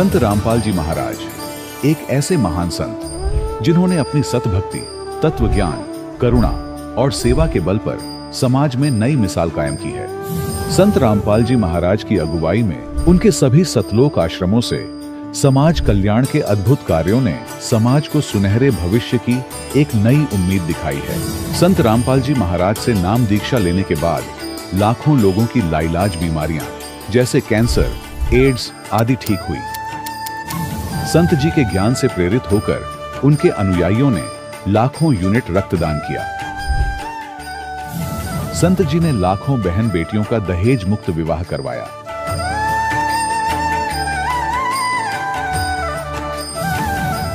संत रामपाल जी महाराज एक ऐसे महान संत जिन्होंने अपनी सतभक्ति, तत्व ज्ञान, करुणा और सेवा के बल पर समाज में नई मिसाल कायम की है। संत रामपाल जी महाराज की अगुवाई में उनके सभी सतलोक आश्रमों से समाज कल्याण के अद्भुत कार्यों ने समाज को सुनहरे भविष्य की एक नई उम्मीद दिखाई है। संत रामपाल जी महाराज से नाम दीक्षा लेने के बाद लाखों लोगों की लाइलाज बीमारियां जैसे कैंसर, एड्स आदि ठीक हुई। संत जी के ज्ञान से प्रेरित होकर उनके अनुयायियों ने लाखों यूनिट रक्तदान किया। संत जी ने लाखों बहन बेटियों का दहेज मुक्त विवाह करवाया।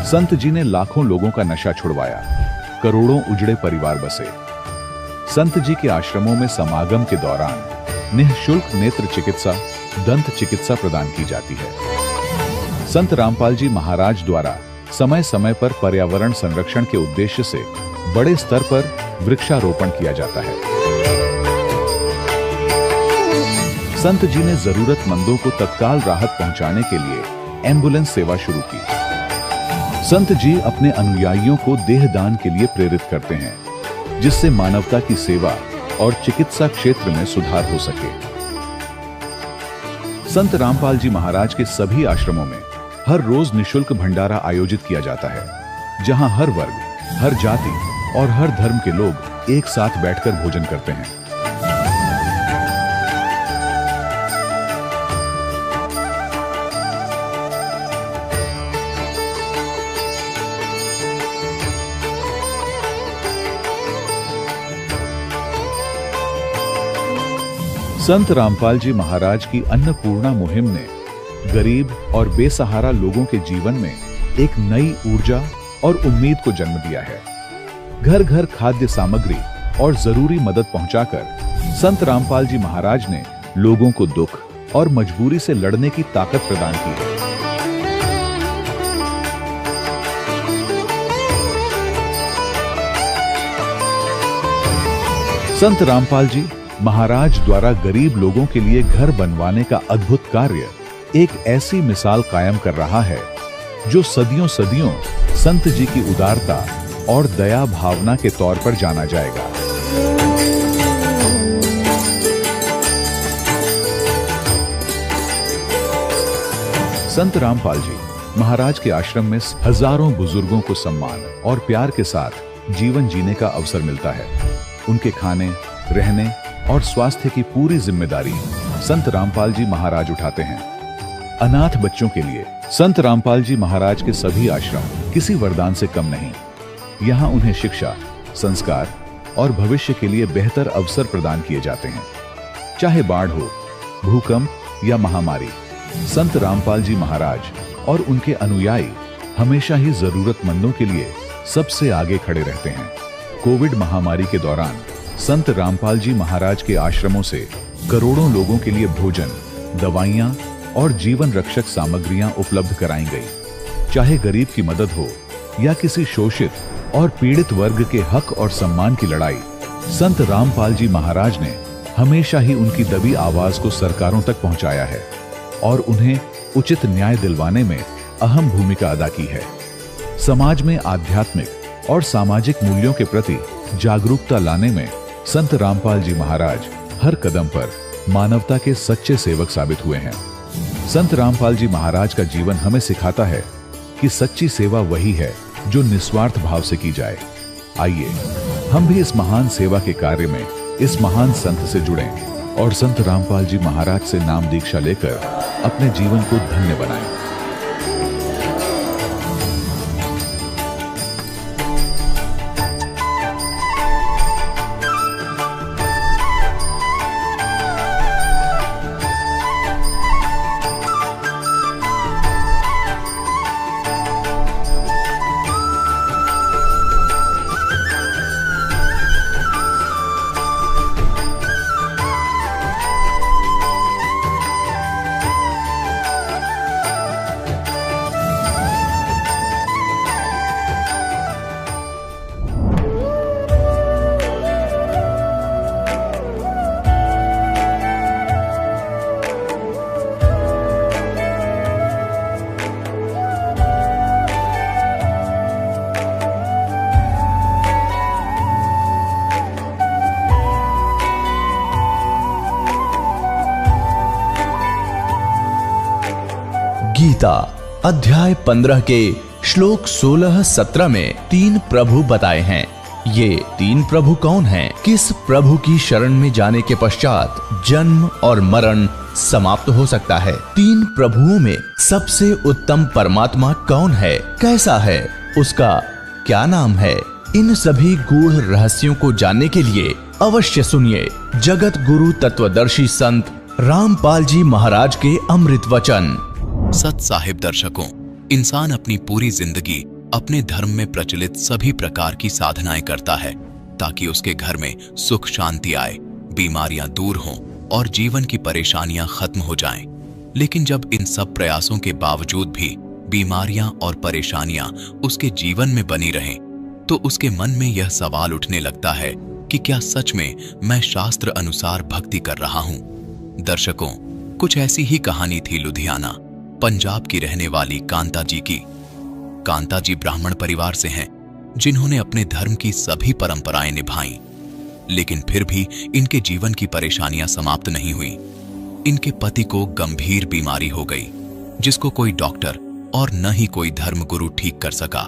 संत जी ने लाखों लोगों का नशा छुड़वाया, करोड़ों उजड़े परिवार बसे। संत जी के आश्रमों में समागम के दौरान निःशुल्क नेत्र चिकित्सा, दंत चिकित्सा प्रदान की जाती है। संत रामपाल जी महाराज द्वारा समय समय पर पर्यावरण संरक्षण के उद्देश्य से बड़े स्तर पर वृक्षारोपण किया जाता है। संत जी ने जरूरतमंदों को तत्काल राहत पहुंचाने के लिए एम्बुलेंस सेवा शुरू की। संत जी अपने अनुयायियों को देहदान के लिए प्रेरित करते हैं, जिससे मानवता की सेवा और चिकित्सा क्षेत्र में सुधार हो सके। संत रामपाल जी महाराज के सभी आश्रमों में हर रोज निःशुल्क भंडारा आयोजित किया जाता है, जहां हर वर्ग, हर जाति और हर धर्म के लोग एक साथ बैठकर भोजन करते हैं। संत रामपाल जी महाराज की अन्नपूर्णा मुहिम ने गरीब और बेसहारा लोगों के जीवन में एक नई ऊर्जा और उम्मीद को जन्म दिया है। घर घर खाद्य सामग्री और जरूरी मदद पहुंचाकर संत रामपाल जी महाराज ने लोगों को दुख और मजबूरी से लड़ने की ताकत प्रदान की है। संत रामपाल जी महाराज द्वारा गरीब लोगों के लिए घर बनवाने का अद्भुत कार्य एक ऐसी मिसाल कायम कर रहा है जो सदियों सदियों संत जी की उदारता और दया भावना के तौर पर जाना जाएगा। संत रामपाल जी महाराज के आश्रम में हजारों बुजुर्गों को सम्मान और प्यार के साथ जीवन जीने का अवसर मिलता है। उनके खाने, रहने और स्वास्थ्य की पूरी जिम्मेदारी संत रामपाल जी महाराज उठाते हैं। अनाथ बच्चों के लिए संत रामपाल जी महाराज के सभी आश्रम किसी वरदान से कम नहीं। यहाँ उन्हें शिक्षा, संस्कार और भविष्य के लिए बेहतर अवसर प्रदान किए जाते हैं। चाहे बाढ़ हो, भूकंप या महामारी, संत रामपाल जी महाराज और उनके अनुयायी हमेशा ही जरूरतमंदों के लिए सबसे आगे खड़े रहते हैं। कोविड महामारी के दौरान संत रामपाल जी महाराज के आश्रमों से करोड़ों लोगों के लिए भोजन, दवाइयां और जीवन रक्षक सामग्रियां उपलब्ध कराई गई। चाहे गरीब की मदद हो या किसी शोषित और पीड़ित वर्ग के हक और सम्मान की लड़ाई, संत रामपाल जी महाराज ने हमेशा ही उनकी दबी आवाज को सरकारों तक पहुंचाया है और उन्हें उचित न्याय दिलवाने में अहम भूमिका अदा की है। समाज में आध्यात्मिक और सामाजिक मूल्यों के प्रति जागरूकता लाने में संत रामपाल जी महाराज हर कदम पर मानवता के सच्चे सेवक साबित हुए हैं। संत रामपाल जी महाराज का जीवन हमें सिखाता है कि सच्ची सेवा वही है जो निस्वार्थ भाव से की जाए। आइए हम भी इस महान सेवा के कार्य में इस महान संत से जुड़ें और संत रामपाल जी महाराज से नाम दीक्षा लेकर अपने जीवन को धन्य बनाएं। गीता अध्याय 15 के श्लोक 16-17 में 3 प्रभु बताए हैं। ये 3 प्रभु कौन हैं? किस प्रभु की शरण में जाने के पश्चात जन्म और मरण समाप्त हो सकता है? 3 प्रभुओं में सबसे उत्तम परमात्मा कौन है? कैसा है? उसका क्या नाम है? इन सभी गूढ़ रहस्यों को जानने के लिए अवश्य सुनिए जगत गुरु तत्वदर्शी संत रामपाल जी महाराज के अमृत वचन। सत साहिब दर्शकों, इंसान अपनी पूरी जिंदगी अपने धर्म में प्रचलित सभी प्रकार की साधनाएं करता है ताकि उसके घर में सुख शांति आए, बीमारियां दूर हों और जीवन की परेशानियां खत्म हो जाएं। लेकिन जब इन सब प्रयासों के बावजूद भी बीमारियां और परेशानियां उसके जीवन में बनी रहें, तो उसके मन में यह सवाल उठने लगता है कि क्या सच में मैं शास्त्र अनुसार भक्ति कर रहा हूं? दर्शकों, कुछ ऐसी ही कहानी थी लुधियाना, पंजाब की रहने वाली कांता जी की। कांता जी ब्राह्मण परिवार से हैं, जिन्होंने अपने धर्म की सभी परंपराएं निभाई, लेकिन फिर भी इनके जीवन की परेशानियां समाप्त नहीं हुई। इनके पति को गंभीर बीमारी हो गई, जिसको कोई डॉक्टर और न ही कोई धर्मगुरु ठीक कर सका।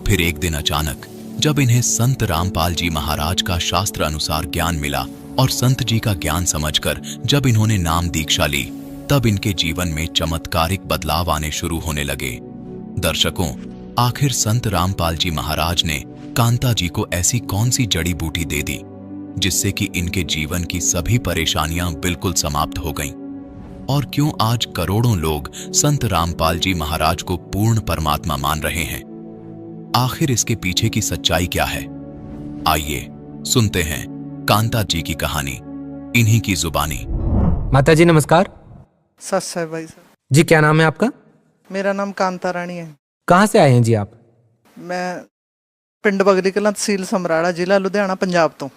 फिर एक दिन अचानक जब इन्हें संत रामपाल जी महाराज का शास्त्र अनुसार ज्ञान मिला और संत जी का ज्ञान समझकर जब इन्होंने नाम दीक्षा ली, तब इनके जीवन में चमत्कारिक बदलाव आने शुरू होने लगे। दर्शकों, आखिर संत रामपाल जी महाराज ने कांता जी को ऐसी कौन सी जड़ी बूटी दे दी जिससे कि इनके जीवन की सभी परेशानियां बिल्कुल समाप्त हो गईं? और क्यों आज करोड़ों लोग संत रामपाल जी महाराज को पूर्ण परमात्मा मान रहे हैं? आखिर इसके पीछे की सच्चाई क्या है? आइए सुनते हैं कांता जी की कहानी, इन्हीं की जुबानी। माता जी नमस्कार। सत साहिब भाई साहब जी, क्या नाम है आपका? मेरा नाम कांता रानी है। कहाँ से आए हैं जी आप? मैं पिंड बगली कलां, तहसील समराड़ा, जिला लुधियाना, पंजाब तो।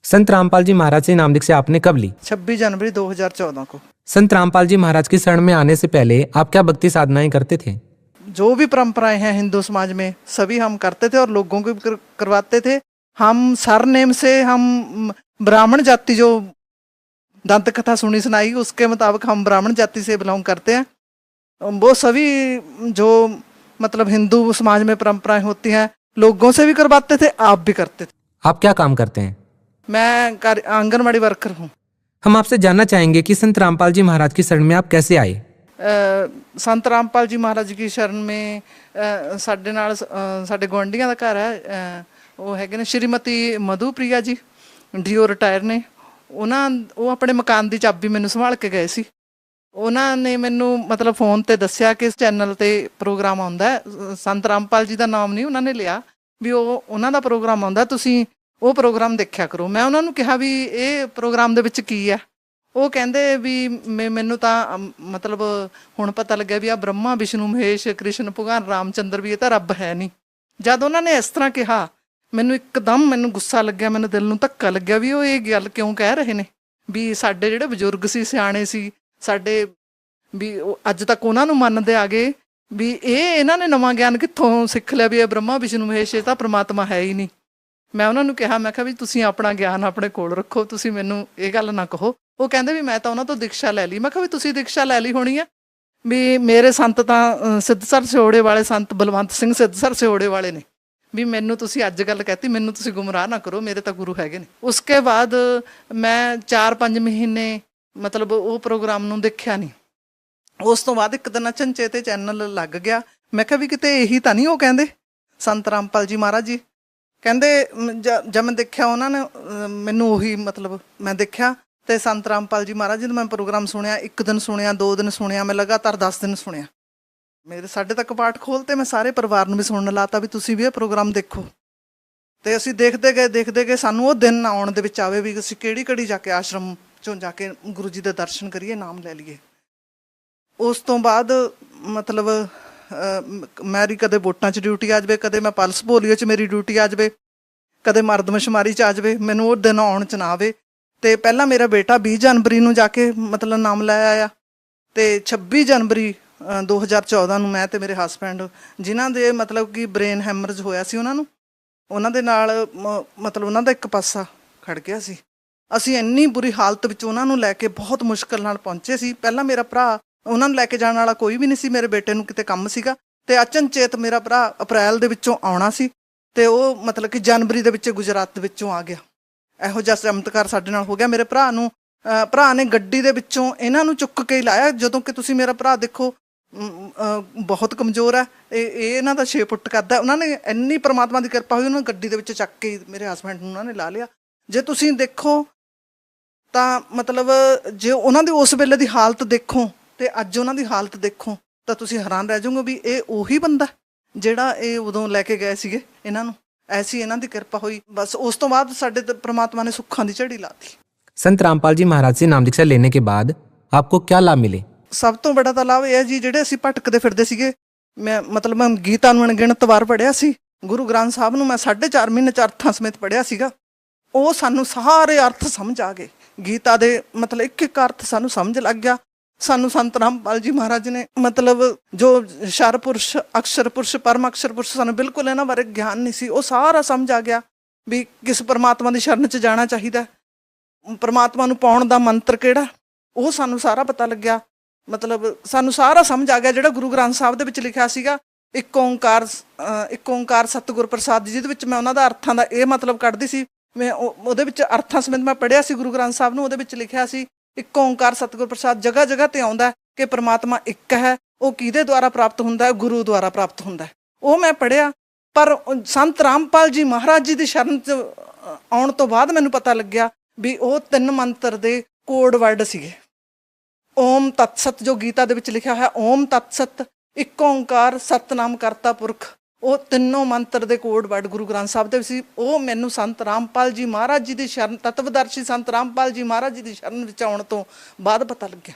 संत रामपाल जी महाराज से नाम दीक्षा आपने कब ली? 26 जनवरी 2014 को। संत रामपाल जी महाराज की शरण में आने से पहले आप क्या भक्ति साधनाएं करते थे? जो भी परंपराएं हैं हिंदू समाज में सभी हम करते थे और लोगों को भी करवाते थे। हम सरनेम से, हम ब्राह्मण जाति, जो दंत कथा सुनी सुनाई उसके मुताबिक हम ब्राह्मण जाति से बिलोंग करते हैं। वो सभी जो मतलब हिंदू समाज में परंपराएं होती हैं लोगों से भी करवाते थे, आप भी करते थे। आप क्या काम करते हैं? मैं आंगनबाड़ी वर्कर हूँ। हम आपसे जानना चाहेंगे कि संत रामपाल जी महाराज की शरण में आप कैसे आए? संत रामपाल जी महाराज की शरण में ਸਾਡੇ ਨਾਲ ਸਾਡੇ ਗੁਆਂਢੀਆਂ ਦਾ ਘਰ ਹੈ, ਉਹ ਹੈਗੇ ਨੇ ਸ਼੍ਰੀਮਤੀ ਮਧੂਪ੍ਰਿਆ ਜੀ, ਡੀਓ ਰਿਟਾਇਰ ਨੇ। ਉਹ ਆਪਣੇ ਮਕਾਨ ਦੀ ਚਾਬੀ ਮੈਨੂੰ ਸੰਭਾਲ ਕੇ ਗਏ ਸੀ। ਉਹਨਾਂ ਨੇ ਮੈਨੂੰ ਮਤਲਬ ਫੋਨ ਤੇ ਦੱਸਿਆ ਕਿ ਇਸ ਚੈਨਲ ਤੇ ਪ੍ਰੋਗਰਾਮ ਆਉਂਦਾ ਹੈ। ਸੰਤ ਰਾਮਪਾਲ ਜੀ ਦਾ ਨਾਮ ਨਹੀਂ ਉਹਨਾਂ ਨੇ ਲਿਆ, ਵੀ ਉਹਨਾਂ ਦਾ ਪ੍ਰੋਗਰਾਮ ਆਉਂਦਾ, ਤੁਸੀਂ ਉਹ ਪ੍ਰੋਗਰਾਮ ਦੇਖਿਆ ਕਰੋ। ਮੈਂ ਉਹਨਾਂ ਨੂੰ ਕਿਹਾ ਵੀ ਇਹ ਪ੍ਰੋਗਰਾਮ ਦੇ ਵਿੱਚ ਕੀ ਹੈ? ਉਹ ਕਹਿੰਦੇ ਵੀ ਮੈਨੂੰ ਤਾਂ ਮਤਲਬ ਹੁਣ ਪਤਾ ਲੱਗਿਆ ਵੀ ਆ ਬ੍ਰਹਮਾ ਵਿਸ਼ਨੂੰ ਮਹੇਸ਼ ਕ੍ਰਿਸ਼ਨ ਭਗਵਾਨ ਰਾਮਚੰਦਰ ਵੀ ਇਹ ਤਾਂ ਰੱਬ ਹੈ ਨਹੀਂ। ਜਦ ਉਹਨਾਂ ਨੇ ਇਸ ਤਰ੍ਹਾਂ ਕਿਹਾ ਮੈਨੂੰ ਇੱਕਦਮ ਗੁੱਸਾ ਲੱਗਿਆ, ਮੈਨੂੰ ਦਿਲ ਨੂੰ ਧੱਕਾ ਲੱਗਿਆ ਵੀ ਉਹ ਇਹ ਗੱਲ ਕਿਉਂ ਕਹਿ ਰਹੇ ਨੇ। ਵੀ ਸਾਡੇ ਜਿਹੜੇ ਬਜ਼ੁਰਗ ਸੀ, ਸਿਆਣੇ ਸੀ ਸਾਡੇ, ਵੀ ਅੱਜ ਤੱਕ ਉਹਨਾਂ ਨੂੰ ਮੰਨਦੇ ਆ ਗਏ ਵੀ ਇਹਨਾਂ ਨੇ ਨਵਾਂ ਗਿਆਨ ਕਿੱਥੋਂ ਸਿੱਖ ਲਿਆ ਵੀ ਇਹ ਬ੍ਰਹਮਾ ਵਿਸ਼ਨੂੰ ਮਹੇਸ਼ ਇਹ ਤਾਂ ਪ੍ਰਮਾਤਮਾ ਹੈ ਹੀ ਨਹੀਂ। ਮੈਂ ਉਹਨਾਂ ਨੂੰ ਕਿਹਾ, ਮੈਂ ਕਿਹਾ ਵੀ ਤੁਸੀਂ ਆਪਣਾ ਗਿਆਨ ਆਪਣੇ ਕੋਲ ਰੱਖੋ, ਤੁਸੀਂ ਮੈਨੂੰ ਇਹ ਗੱਲ ਨਾ ਕਹੋ। ਉਹ ਕਹਿੰਦੇ ਵੀ ਮੈਂ ਤਾਂ ਉਹਨਾਂ ਤੋਂ ਦੀਕਸ਼ਾ ਲੈ ਲਈ। ਮੈਂ ਕਿਹਾ ਵੀ ਤੁਸੀਂ ਦੀਕਸ਼ਾ ਲੈ ਲਈ ਹੋਣੀ ਆ, ਵੀ ਮੇਰੇ ਸੰਤ ਤਾਂ ਸਿੱਧਸਰ ਸਿਓੜੇ ਵਾਲੇ ਸੰਤ ਬਲਵੰਤ ਸਿੰਘ ਸਿੱਧਸਰ ਸਿਓੜੇ ਵਾਲੇ ਨੇ, ਵੀ ਮੈਨੂੰ ਤੁਸੀਂ ਅੱਜ ਗੱਲ ਕਹਿਤੀ, ਮੈਨੂੰ ਤੁਸੀਂ ਗੁੰਮਰਾਹ ਨਾ ਕਰੋ, ਮੇਰੇ ਤਾਂ ਗੁਰੂ ਹੈਗੇ ਨੇ। ਉਸਕੇ ਬਾਅਦ ਮੈਂ 4-5 ਮਹੀਨੇ ਮਤਲਬ ਉਹ ਪ੍ਰੋਗਰਾਮ ਨੂੰ ਦੇਖਿਆ ਨਹੀਂ। ਉਸ ਤੋਂ ਬਾਅਦ ਇੱਕ ਦਿਨ ਅਚਨਚੇਤ ਤੇ ਚੈਨਲ ਲੱਗ ਗਿਆ। ਮੈਂ ਕਿਹਾ ਵੀ ਕਿਤੇ ਇਹੀ ਤਾਂ ਨਹੀਂ ਉਹ ਕਹਿੰਦੇ ਸੰਤ ਰਾਮਪਾਲ ਜੀ ਮਹਾਰਾਜ ਜੀ ਕਹਿੰਦੇ। ਜਦ ਮੈਂ ਦੇਖਿਆ ਉਹਨਾਂ ਨੇ ਮੈਨੂੰ ਉਹੀ ਮਤਲਬ ਮੈਂ ਦੇਖਿਆ ਤੇ ਸੰਤ ਰਾਮਪਾਲ ਜੀ ਮਹਾਰਾਜ ਜੀ ਦਾ ਮੈਂ ਪ੍ਰੋਗਰਾਮ ਸੁਣਿਆ। 1 ਦਿਨ ਸੁਣਿਆ, 2 ਦਿਨ ਸੁਣਿਆ, ਮੈਂ ਲਗਾਤਾਰ 10 ਦਿਨ ਸੁਣਿਆ। ਮੇਰੇ ਸਾਡੇ ਤੱਕ ਪਾਠ ਖੋਲ੍ਹਤੇ, ਮੈਂ ਸਾਰੇ ਪਰਿਵਾਰ ਨੂੰ ਵੀ ਸੁਣਨ ਲਾਤਾ ਵੀ ਤੁਸੀਂ ਵੀ ਇਹ ਪ੍ਰੋਗਰਾਮ ਦੇਖੋ। ਤੇ ਅਸੀਂ ਦੇਖਦੇ ਗਏ ਸਾਨੂੰ ਉਹ ਦਿਨ ਆਉਣ ਦੇ ਵਿੱਚ ਆਵੇ ਵੀ ਅਸੀਂ ਕਿਹੜੀ ਘੜੀ ਜਾ ਕੇ ਆਸ਼ਰਮ 'ਚੋਂ ਜਾ ਕੇ ਗੁਰੂ ਜੀ ਦੇ ਦਰਸ਼ਨ ਕਰੀਏ, ਨਾਮ ਲੈ ਲਈਏ। ਉਸ ਤੋਂ ਬਾਅਦ ਮਤਲਬ ਮੇਰੀ ਕਦੇ ਵੋਟਾਂ 'ਚ ਡਿਊਟੀ ਆ ਜਾਵੇ, ਕਦੇ ਮੈਂ ਪਲਸ ਪੋਲੀਓ 'ਚ ਮੇਰੀ ਡਿਊਟੀ ਆ ਜਾਵੇ, ਕਦੇ ਮਰਦਮਸ਼ੁਮਾਰੀ 'ਚ ਆ ਜਾਵੇ, ਮੈਨੂੰ ਉਹ ਦਿਨ ਆਉਣ 'ਚ ਨਾ ਆਵੇ। ਤੇ ਪਹਿਲਾਂ ਮੇਰਾ ਬੇਟਾ 20 ਜਨਵਰੀ ਨੂੰ ਜਾ ਕੇ ਮਤਲਬ ਨਾਮ ਲੈ ਆਇਆ ਤੇ 26 ਜਨਵਰੀ 2014 ਨੂੰ ਮੈਂ ਤੇ ਮੇਰੇ ਹਸਬੈਂਡ, ਜਿਨ੍ਹਾਂ ਦੇ ਮਤਲਬ ਕਿ ਬ੍ਰੇਨ ਹੈਮਰਜ ਹੋਇਆ ਸੀ, ਉਹਨਾਂ ਦੇ ਨਾਲ ਮਤਲਬ ਉਹਨਾਂ ਦਾ ਇੱਕ ਪਾਸਾ ਖੜ ਗਿਆ ਸੀ। ਅਸੀਂ ਇੰਨੀ ਬੁਰੀ ਹਾਲਤ ਵਿੱਚ ਉਹਨਾਂ ਨੂੰ ਲੈ ਕੇ ਬਹੁਤ ਮੁਸ਼ਕਿਲ ਨਾਲ ਪਹੁੰਚੇ ਸੀ। ਪਹਿਲਾਂ ਮੇਰਾ ਭਰਾ ਉਹਨਾਂ ਨੂੰ ਲੈ ਕੇ ਜਾਣ ਵਾਲਾ ਕੋਈ ਵੀ ਨਹੀਂ ਸੀ। ਮੇਰੇ ਬੇਟੇ ਨੂੰ ਕਿਤੇ ਕੰਮ ਸੀਗਾ ਤੇ ਅਚਨਚੇਤ ਮੇਰਾ ਭਰਾ ਅਪ੍ਰੈਲ ਦੇ ਵਿੱਚੋਂ ਆਉਣਾ ਸੀ ਤੇ ਉਹ ਮਤਲਬ ਕਿ ਜਨਵਰੀ ਦੇ ਵਿੱਚ ਗੁਜਰਾਤ ਦੇ ਵਿੱਚੋਂ ਆ ਗਿਆ। ਇਹੋ ਜਿਹਾ ਚਮਤਕਾਰ ਸਾਡੇ ਨਾਲ ਹੋ ਗਿਆ। ਮੇਰੇ ਭਰਾ ਨੇ ਗੱਡੀ ਦੇ ਵਿੱਚੋਂ ਇਹਨਾਂ ਨੂੰ ਚੁੱਕ ਕੇ ਲਾਇਆ, ਜਦੋਂ ਕਿ ਤੁਸੀਂ ਮੇਰਾ ਭਰਾ ਦੇਖੋ ਬਹੁਤ ਕਮਜ਼ੋਰ ਹੈ, ਇਹ ਇਹਨਾਂ ਦਾ 6 ਫੁੱਟ ਕੱਦ ਹੈ। ਉਹਨਾਂ ਨੇ ਇੰਨੀ ਪ੍ਰਮਾਤਮਾ ਦੀ ਕਿਰਪਾ ਹੋਈ, ਉਹਨਾਂ ਗੱਡੀ ਦੇ ਵਿੱਚ ਚੱਕ ਕੇ ਮੇਰੇ ਹਸਬੈਂਡ ਨੂੰ ਉਹਨਾਂ ਨੇ ਲਾ ਲਿਆ। ਜੇ ਤੁਸੀਂ ਦੇਖੋ ਤਾਂ ਮਤਲਬ ਜੇ ਉਹਨਾਂ ਦੀ ਉਸ ਵੇਲੇ ਦੀ ਹਾਲਤ ਦੇਖੋ ਤੇ ਅੱਜ ਉਹਨਾਂ ਦੀ ਹਾਲਤ ਦੇਖੋ ਤਾਂ ਤੁਸੀਂ ਹੈਰਾਨ ਰਹਿ ਜਾਓਗੇ ਵੀ ਇਹ ਉਹੀ ਬੰਦਾ ਜਿਹੜਾ ਇਹ ਉਦੋਂ ਲੈ ਕੇ ਗਏ ਸੀਗੇ ਇਹਨਾਂ ਨੂੰ। ਐਸੀ ਇਹਨਾਂ ਦੀ ਕਿਰਪਾ ਹੋਈ। ਬਸ ਉਸ ਤੋਂ ਬਾਅਦ ਸਾਡੇ ਤੇ ਪ੍ਰਮਾਤਮਾ ਨੇ ਸੁੱਖਾਂ ਦੀ ਝੜੀ ਲਾਤੀ। संत रामपाल जी महाराज से नाम दीक्षा लेने के बाद आपको क्या लाभ मिले? ਸਭ ਤੋਂ ਬੜਾ ਤਾਂ ਲਾਭ ਇਹ ਹੈ ਜੀ, ਜਿਹੜੇ ਅਸੀਂ ਭਟਕਦੇ ਫਿਰਦੇ ਸੀਗੇ, ਮੈਂ ਗੀਤਾ ਨੂੰ ਅਣਗਿਣਤ ਵਾਰ ਪੜ੍ਹਿਆ ਸੀ। ਗੁਰੂ ਗ੍ਰੰਥ ਸਾਹਿਬ ਨੂੰ ਮੈਂ 4.5 ਮਹੀਨੇ 'ਚ ਅਰਥਾਂ ਸਮੇਤ ਪੜ੍ਹਿਆ ਸੀਗਾ। ਉਹ ਸਾਨੂੰ ਸਾਰੇ ਅਰਥ ਸਮਝ ਆ ਗਏ। ਗੀਤਾ ਦੇ ਮਤਲਬ ਇੱਕ ਇੱਕ ਅਰਥ ਸਾਨੂੰ ਸਮਝ ਲੱਗ ਗਿਆ। ਸਾਨੂੰ ਸੰਤ ਰਾਮਪਾਲ ਜੀ ਮਹਾਰਾਜ ਨੇ ਮਤਲਬ ਜੋ ਸ਼ਰ ਪੁਰਸ਼, ਅਕਸ਼ਰ ਪੁਰਸ਼, ਪਰਮ ਅਕਸ਼ਰ ਪੁਰਸ਼, ਸਾਨੂੰ ਬਿਲਕੁਲ ਇਹਨਾਂ ਬਾਰੇ ਗਿਆਨ ਨਹੀਂ ਸੀ। ਉਹ ਸਾਰਾ ਸਮਝ ਆ ਗਿਆ ਵੀ ਕਿਸ ਪਰਮਾਤਮਾ ਦੀ ਸ਼ਰਨ 'ਚ ਜਾਣਾ ਚਾਹੀਦਾ, ਪਰਮਾਤਮਾ ਨੂੰ ਪਾਉਣ ਦਾ ਮੰਤਰ ਕਿਹੜਾ, ਉਹ ਸਾਨੂੰ ਸਾਰਾ ਪਤਾ ਲੱਗਿਆ। ਮਤਲਬ ਸਾਨੂੰ ਸਾਰਾ ਸਮਝ ਆ ਗਿਆ ਜਿਹੜਾ ਗੁਰੂ ਗ੍ਰੰਥ ਸਾਹਿਬ ਦੇ ਵਿੱਚ ਲਿਖਿਆ ਸੀਗਾ, ਇੱਕ ਓਂਕਾਰ ਸਤਿਗੁਰ ਪ੍ਰਸਾਦ, ਜਿਹਦੇ ਵਿੱਚ ਮੈਂ ਉਹਨਾਂ ਦਾ ਅਰਥਾਂ ਦਾ ਇਹ ਮਤਲਬ ਕੱਢਦੀ ਸੀ। ਮੈਂ ਉਹਦੇ ਵਿੱਚ ਅਰਥਾਂ ਸਮੇਤ ਮੈਂ ਪੜ੍ਹਿਆ ਸੀ ਗੁਰੂ ਗ੍ਰੰਥ ਸਾਹਿਬ ਨੂੰ। ਉਹਦੇ ਵਿੱਚ ਲਿਖਿਆ ਸੀ ਇੱਕ ਓਂਕਾਰ ਸਤਿਗੁਰ ਪ੍ਰਸਾਦ। ਜਗ੍ਹਾ ਜਗ੍ਹਾ ਤੇ ਆਉਂਦਾ ਕਿ ਪਰਮਾਤਮਾ ਇੱਕ ਹੈ, ਉਹ ਕਿਹਦੇ ਦੁਆਰਾ ਪ੍ਰਾਪਤ ਹੁੰਦਾ ਹੈ? ਗੁਰੂ ਦੁਆਰਾ ਪ੍ਰਾਪਤ ਹੁੰਦਾ। ਉਹ ਮੈਂ ਪੜ੍ਹਿਆ। ਪਰ ਸੰਤ ਰਾਮਪਾਲ ਜੀ ਮਹਾਰਾਜ ਜੀ ਦੀ ਸ਼ਰਨ 'ਚ ਆਉਣ ਤੋਂ ਬਾਅਦ ਮੈਨੂੰ ਪਤਾ ਲੱਗਿਆ ਵੀ ਉਹ 3 ਮੰਤਰ ਦੇ ਕੋਡ ਵਰਡ ਸੀਗੇ। ਓਮ ਤਤ ਸਤ, ਜੋ ਗੀਤਾ ਦੇ ਵਿੱਚ ਲਿਖਿਆ ਹੋਇਆ ਓਮ ਤਤ ਸਤ, ਇੱਕ ਓਂਕਾਰ, ਸਤਨਾਮ ਕਰਤਾ ਪੁਰਖ, ਉਹ ਤਿੰਨੋਂ ਮੰਤਰ ਦੇ ਕੋਡ ਵਰਡ ਗੁਰੂ ਗ੍ਰੰਥ ਸਾਹਿਬ ਦੇ ਸੀ। ਉਹ ਮੈਨੂੰ ਸੰਤ ਰਾਮਪਾਲ ਜੀ ਮਹਾਰਾਜ ਜੀ ਦੀ ਸ਼ਰਨ, ਤਤਵਦਰਸ਼ੀ ਸੰਤ ਰਾਮਪਾਲ ਜੀ महाराज जी ਦੀ ਸ਼ਰਨ ਵਿੱਚ ਆਉਣ ਤੋਂ ਬਾਅਦ ਪਤਾ ਲੱਗਿਆ।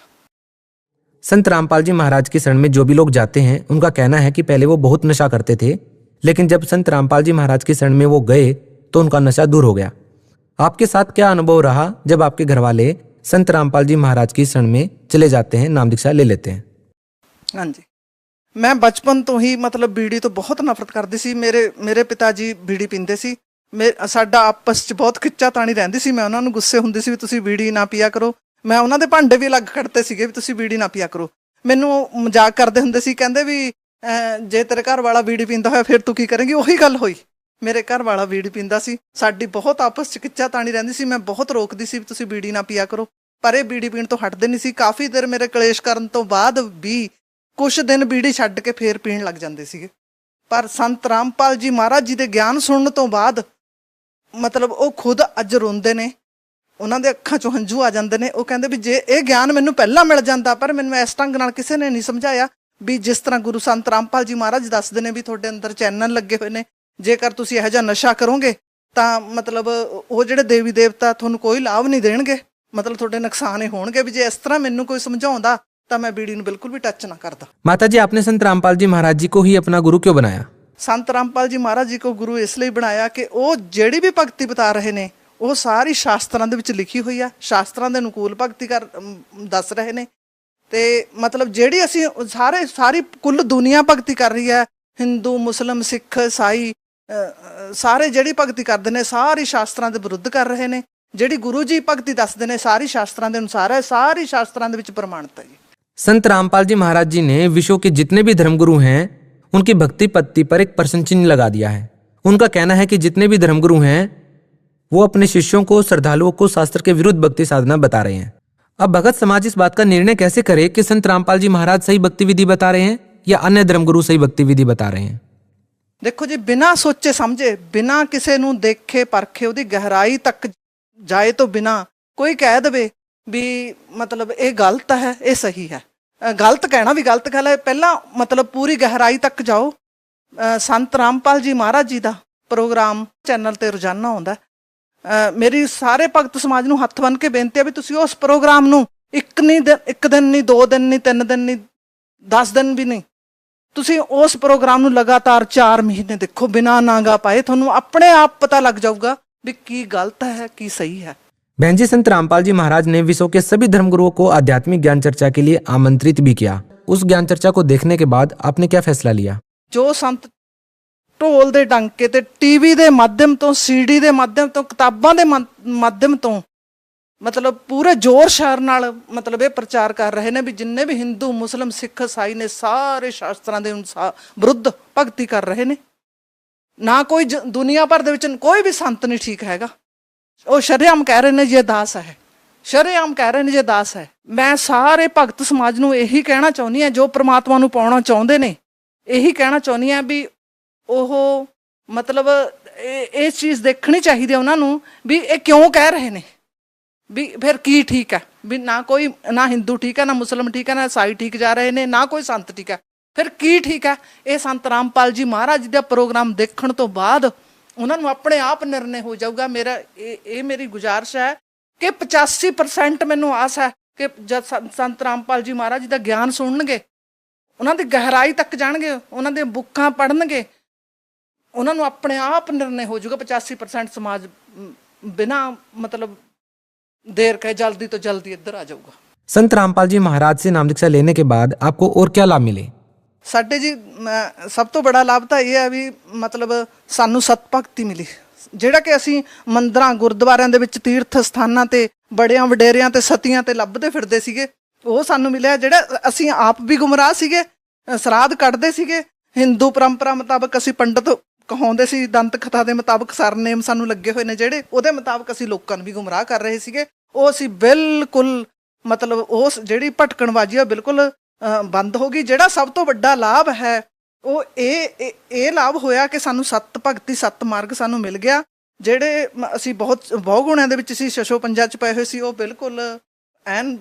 संत रामपाल जी महाराज की शरण में जो भी लोग जाते हैं उनका कहना है कि पहले वो बहुत नशा करते थे, लेकिन जब संत रामपाल जी महाराज की शरण में वो गए तो उनका नशा दूर हो गया। आपके साथ क्या अनुभव रहा जब आपके घर वाले संत रामपाल जी महाराज की शरण में चले जाते हैं, नाम दीक्षा ले लेते हैं? हाँ जी, मैं बचपन तो ही मतलब बीड़ी तो बहुत नफरत करती सी। मेरे पिता जी बीड़ी पींदे सी। साडा आपस च बहुत खिच्चा ताणी रहिंदी सी। मैं उन्हां नूं गुस्से हुंदी सी भी तुसीं बीड़ी ना पिया करो। मैं उन्हां दे भांडे भी अलग खड़ते सीगे भी तुसीं बीड़ी ना पिया करो। मैनूं मजाक करदे हुंदे सी, कहंदे भी जे तेरे घर वाला बीड़ी पींदा होया फिर तू की करेंगी। ਉਹੀ ਗੱਲ ਹੋਈ। ਮੇਰੇ ਘਰ ਵਾਲਾ ਬੀੜੀ ਪੀਂਦਾ ਸੀ। ਸਾਡੀ ਬਹੁਤ ਆਪਸ 'ਚ ਖਿੱਚਾ ਤਾਣੀ ਰਹਿੰਦੀ ਸੀ। ਮੈਂ ਬਹੁਤ ਰੋਕਦੀ ਸੀ ਵੀ ਤੁਸੀਂ ਬੀੜੀ ਨਾ ਪੀਆ ਕਰੋ, ਪਰ ਇਹ ਬੀੜੀ ਪੀਣ ਤੋਂ ਹਟਦੇ ਨਹੀਂ ਸੀ। ਕਾਫੀ ਦੇਰ ਮੇਰੇ ਕਲੇਸ਼ ਕਰਨ ਤੋਂ ਬਾਅਦ ਵੀ ਕੁਛ ਦਿਨ ਬੀੜੀ ਛੱਡ ਕੇ ਫੇਰ ਪੀਣ ਲੱਗ ਜਾਂਦੇ ਸੀਗੇ। ਪਰ ਸੰਤ ਰਾਮਪਾਲ ਜੀ ਮਹਾਰਾਜ ਜੀ ਦੇ ਗਿਆਨ ਸੁਣਨ ਤੋਂ ਬਾਅਦ ਮਤਲਬ ਉਹ ਖੁਦ ਅੱਜ ਰੋਂਦੇ ਨੇ, ਉਹਨਾਂ ਦੇ ਅੱਖਾਂ 'ਚੋਂ ਹੰਝੂ ਆ ਜਾਂਦੇ ਨੇ। ਉਹ ਕਹਿੰਦੇ ਵੀ ਜੇ ਇਹ ਗਿਆਨ ਮੈਨੂੰ ਪਹਿਲਾਂ ਮਿਲ ਜਾਂਦਾ, ਪਰ ਮੈਨੂੰ ਇਸ ਢੰਗ ਨਾਲ ਕਿਸੇ ਨੇ ਨਹੀਂ ਸਮਝਾਇਆ ਵੀ ਜਿਸ ਤਰ੍ਹਾਂ ਗੁਰੂ ਸੰਤ ਰਾਮਪਾਲ ਜੀ ਮਹਾਰਾਜ ਦੱਸਦੇ ਨੇ ਵੀ ਤੁਹਾਡੇ ਅੰਦਰ ਚੈਨਲ ਲੱਗੇ ਹੋਏ ਨੇ। ਜੇਕਰ ਤੁਸੀਂ ਇਹੋ ਜਿਹਾ ਨਸ਼ਾ ਕਰੋਗੇ ਤਾਂ ਮਤਲਬ ਉਹ ਜਿਹੜੇ ਦੇਵੀ ਦੇਵਤਾ ਤੁਹਾਨੂੰ ਕੋਈ ਲਾਭ ਨਹੀਂ ਦੇਣਗੇ, ਮਤਲਬ ਤੁਹਾਡੇ ਨੁਕਸਾਨ ਹੀ ਹੋਣਗੇ। ਵੀ ਜੇ ਇਸ ਤਰ੍ਹਾਂ ਮੈਨੂੰ ਕੋਈ ਸਮਝਾਉਂਦਾ ਤਾਂ ਮੈਂ ਬੀੜੀ ਨੂੰ ਬਿਲਕੁਲ ਵੀ ਟੱਚ ਨਾ ਕਰਦਾ। माता जी, आपने संत रामपाल जी महाराज जी को ही अपना गुरु क्यों बनाया? ਸੰਤ ਰਾਮਪਾਲ ਜੀ ਮਹਾਰਾਜ ਜੀ ਕੋ ਗੁਰੂ ਇਸ ਲਈ ਬਣਾਇਆ ਕਿ ਉਹ ਜਿਹੜੀ ਵੀ ਭਗਤੀ ਬਤਾ ਰਹੇ ਨੇ ਉਹ ਸਾਰੀ ਸ਼ਾਸਤਰਾਂ ਦੇ ਵਿੱਚ ਲਿਖੀ ਹੋਈ ਆ। ਸ਼ਾਸਤਰਾਂ ਦੇ ਅਨੁਕੂਲ ਭਗਤੀ ਦੱਸ ਰਹੇ ਨੇ। ਤੇ ਮਤਲਬ ਜਿਹੜੀ ਅਸੀਂ ਸਾਰੀ ਕੁੱਲ ਦੁਨੀਆ ਭਗਤੀ ਕਰ ਰਹੀ ਹੈ, ਹਿੰਦੂ, ਮੁਸਲਿਮ, ਸਿੱਖ, ਈਸਾਈ, ਸਾਰੇ ਜਿਹੜੀ ਭਗਤੀ ਕਰਦੇ ਨੇ ਸਾਰੀ ਸ਼ਾਸਤਰਾਂ ਦੇ ਵਿਰੁੱਧ ਕਰ ਰਹੇ ਨੇ। ਜਿਹੜੀ ਗੁਰੂ ਜੀ ਭਗਤੀ ਦੱਸਦੇ ਨੇ ਸਾਰੀ ਸ਼ਾਸਤਰਾਂ ਦੇ ਅਨੁਸਾਰ ਹੈ, ਸਾਰੀ ਸ਼ਾਸਤਰਾਂ ਦੇ ਵਿੱਚ ਪ੍ਰਮਾਣਿਤ ਹੈ ਜੀ। संत रामपाल जी महाराज जी ने विश्व के जितने भी धर्मगुरु हैं उनकी भक्ति पत्ति पर एक प्रश्न चिन्ह लगा दिया है। उनका कहना है कि जितने भी धर्मगुरु हैं वो अपने शिष्यों को, श्रद्धालुओं को शास्त्र के विरुद्ध भक्ति साधना बता रहे हैं। अब भगत समाज इस बात का निर्णय कैसे करे कि संत रामपाल जी महाराज सही भक्ति विधि बता रहे हैं या अन्य धर्मगुरु सही भक्ति विधि बता रहे हैं? ਦੇਖੋ ਜੀ, ਬਿਨਾਂ ਸੋਚੇ ਸਮਝੇ, ਬਿਨਾਂ ਕਿਸੇ ਨੂੰ ਦੇਖੇ ਪਰਖੇ, ਉਹਦੀ ਗਹਿਰਾਈ ਤੱਕ ਜਾਏ ਤੋਂ ਬਿਨਾਂ ਕੋਈ ਕਹਿ ਦੇਵੇ ਵੀ ਮਤਲਬ ਇਹ ਗਲਤ ਹੈ, ਇਹ ਸਹੀ ਹੈ। ਗਲਤ ਕਹਿਣਾ ਵੀ ਗਲਤ ਗੱਲ ਹੈ। ਪਹਿਲਾਂ ਮਤਲਬ ਪੂਰੀ ਗਹਿਰਾਈ ਤੱਕ ਜਾਓ। ਸੰਤ ਰਾਮਪਾਲ ਜੀ ਮਹਾਰਾਜ ਜੀ ਦਾ ਪ੍ਰੋਗਰਾਮ ਚੈਨਲ ਤੇ ਰੋਜ਼ਾਨਾ ਆਉਂਦਾ। ਮੇਰੀ ਸਾਰੇ ਭਗਤ ਸਮਾਜ ਨੂੰ ਹੱਥ ਬੰਨ੍ਹ ਕੇ ਬੇਨਤੀ ਹੈ ਵੀ ਤੁਸੀਂ ਉਸ ਪ੍ਰੋਗਰਾਮ ਨੂੰ ਇੱਕ ਦਿਨ ਨਹੀਂ, 2 ਦਿਨ ਨਹੀਂ, 3 ਦਿਨ ਨਹੀਂ, 10 ਦਿਨ ਵੀ ਨਹੀਂ, ਤੁਸੀਂ ਉਸ ਪ੍ਰੋਗਰਾਮ ਨੂੰ ਲਗਾਤਾਰ 4 ਮਹੀਨੇ ਦੇਖੋ ਬਿਨਾਂ ਨਾਗਾ ਪਾਏ। ਤੁਹਾਨੂੰ ਆਪਣੇ ਆਪ ਪਤਾ ਲੱਗ ਜਾਊਗਾ ਵੀ ਕੀ ਗਲਤ ਹੈ ਕੀ ਸਹੀ ਹੈ। बहन जी, संत रामपाल जी महाराज ने विश्व के सभी धर्मगुरुओं को आध्यात्मिक ज्ञान चर्चा के लिए आमंत्रित भी किया। उस ज्ञान चर्चा को देखने के बाद आपने क्या फैसला लिया? ਜੋ ਸੰਤ ਢੋਲ ਦੇ ਡੰਕੇ ਤੇ ਟੀਵੀ ਦੇ ਮਾਧਿਅਮ ਤੋਂ, ਸੀਡੀ ਦੇ ਮਾਧਿਅਮ ਤੋਂ, ਕਿਤਾਬਾਂ ਦੇ ਮਾਧਿਅਮ ਤੋਂ ਮਤਲਬ ਪੂਰੇ ਜ਼ੋਰ ਸ਼ਾਰ ਨਾਲ ਮਤਲਬ ਇਹ ਪ੍ਰਚਾਰ ਕਰ ਰਹੇ ਨੇ ਵੀ ਜਿੰਨੇ ਵੀ ਹਿੰਦੂ ਮੁਸਲਿਮ ਸਿੱਖ ਈਸਾਈ ਨੇ ਸਾਰੇ ਸ਼ਾਸਤਰਾਂ ਦੇ ਵਿਰੁੱਧ ਭਗਤੀ ਕਰ ਰਹੇ ਨੇ। ਨਾ ਕੋਈ ਦੁਨੀਆ ਭਰ ਦੇ ਵਿੱਚ ਕੋਈ ਵੀ ਸੰਤ ਨਹੀਂ ਠੀਕ ਹੈਗਾ। ਉਹ ਸ਼ਰੇਆਮ ਕਹਿ ਰਹੇ ਨੇ ਜੇ ਦਾਸ ਹੈ, ਸ਼ਰੇਆਮ ਕਹਿ ਰਹੇ ਨੇ ਜੇ ਦਾਸ ਹੈ। ਮੈਂ ਸਾਰੇ ਭਗਤ ਸਮਾਜ ਨੂੰ ਇਹੀ ਕਹਿਣਾ ਚਾਹੁੰਦੀ ਹਾਂ ਜੋ ਪ੍ਰਮਾਤਮਾ ਨੂੰ ਪਾਉਣਾ ਚਾਹੁੰਦੇ ਨੇ, ਇਹੀ ਕਹਿਣਾ ਚਾਹੁੰਦੀ ਹਾਂ ਵੀ ਉਹ ਮਤਲਬ ਇਹ ਚੀਜ਼ ਦੇਖਣੀ ਚਾਹੀਦੀ ਹੈ ਉਹਨਾਂ ਨੂੰ ਵੀ ਇਹ ਕਿਉਂ ਕਹਿ ਰਹੇ ਨੇ, ਵੀ ਫਿਰ ਕੀ ਠੀਕ ਹੈ, ਵੀ ਨਾ ਹਿੰਦੂ ਠੀਕ ਹੈ, ਨਾ ਮੁਸਲਿਮ ਠੀਕ ਹੈ, ਨਾ ਈਸਾਈ ਠੀਕ ਜਾ ਰਹੇ ਨੇ, ਨਾ ਕੋਈ ਸੰਤ ਠੀਕ ਹੈ, ਫਿਰ ਕੀ ਠੀਕ ਹੈ। ਇਹ ਸੰਤ ਰਾਮਪਾਲ ਜੀ ਮਹਾਰਾਜ ਜੀ ਦਾ ਪ੍ਰੋਗਰਾਮ ਦੇਖਣ ਤੋਂ ਬਾਅਦ ਉਹਨਾਂ ਨੂੰ ਆਪਣੇ ਆਪ ਨਿਰਣੇ ਹੋ ਜਾਊਗਾ। ਮੇਰੀ ਗੁਜ਼ਾਰਿਸ਼ ਹੈ ਕਿ 85% ਮੈਨੂੰ ਆਸ ਹੈ ਕਿ ਜਦ ਸੰਤ ਰਾਮਪਾਲ ਜੀ ਮਹਾਰਾਜ ਜੀ ਦਾ ਗਿਆਨ ਸੁਣਨਗੇ, ਉਹਨਾਂ ਦੀ ਗਹਿਰਾਈ ਤੱਕ ਜਾਣਗੇ, ਉਹਨਾਂ ਦੀਆਂ ਬੁੱਕਾਂ ਪੜ੍ਹਨਗੇ, ਉਹਨਾਂ ਨੂੰ ਆਪਣੇ ਆਪ ਨਿਰਣੇ ਹੋ ਜਾਊਗਾ। 85% ਸਮਾਜ ਬਿਨਾਂ ਮਤਲਬ देर कहे जल्दी तो जल्दी इधर आ जाऊगा। संत रामपाल जी महाराज से नाम दीक्षा लेने के बाद आपको और क्या लाभ मिले? ਸਾਡੇ ਜੀ ਸਭ ਤੋਂ ਬੜਾ ਲਾਭ ਤਾਂ ਇਹ ਹੈ ਵੀ ਮਤਲਬ ਸਾਨੂੰ ਸਤ ਭਗਤੀ ਮਿਲੀ। ਜਿਹੜਾ ਕਿ ਅਸੀਂ ਮੰਦਰਾਂ ਗੁਰਦੁਆਰਿਆਂ ਦੇ ਵਿੱਚ ਤੀਰਥ ਸਥਾਨਾਂ ਤੇ ਬੜਿਆਂ ਵਡੇਰਿਆਂ ਤੇ ਸਤੀਆਂ ਤੇ ਲੱਭਦੇ ਫਿਰਦੇ ਸੀਗੇ, ਉਹ ਸਾਨੂੰ ਮਿਲਿਆ। ਜਿਹੜਾ ਅਸੀਂ ਆਪ ਵੀ ਗੁੰਮਰਾਹ ਸੀਗੇ, ਸਰਾਧ ਕੱਢਦੇ ਸੀਗੇ, ਹਿੰਦੂ ਪਰੰਪਰਾ ਮੁਤਾਬਕ ਅਸੀਂ ਪੰਡਤ ਕਹਾਉਂਦੇ ਸੀ, ਦੰਤ ਕਥਾ ਦੇ ਮੁਤਾਬਕ ਸਰਨੇਮ ਸਾਨੂੰ ਲੱਗੇ ਹੋਏ ਨੇ ਜਿਹੜੇ, ਉਹਦੇ ਮੁਤਾਬਕ ਅਸੀਂ ਲੋਕਾਂ ਨੂੰ ਵੀ ਗੁੰਮਰਾਹ ਕਰ ਰਹੇ ਸੀਗੇ। ਉਹ ਅਸੀਂ ਬਿਲਕੁਲ ਮਤਲਬ ਉਸ ਜਿਹੜੀ ਭਟਕਣਬਾਜ਼ੀ ਆ ਬਿਲਕੁਲ ਬੰਦ ਹੋ ਗਈ। ਜਿਹੜਾ ਸਭ ਤੋਂ ਵੱਡਾ ਲਾਭ ਹੈ ਉਹ ਇਹ ਲਾਭ ਹੋਇਆ ਕਿ ਸਾਨੂੰ ਸਤ ਭਗਤੀ ਸਤ ਮਾਰਗ ਸਾਨੂੰ ਮਿਲ ਗਿਆ। ਜਿਹੜੇ ਅਸੀਂ ਬਹੁਤ ਬਹੁਗੁਣਿਆਂ ਦੇ ਵਿੱਚ ਸੀ, ਛਛੋ ਪੰਜਾ ਚ ਪਏ ਹੋਏ ਸੀ, ਉਹ ਬਿਲਕੁਲ ਐਨ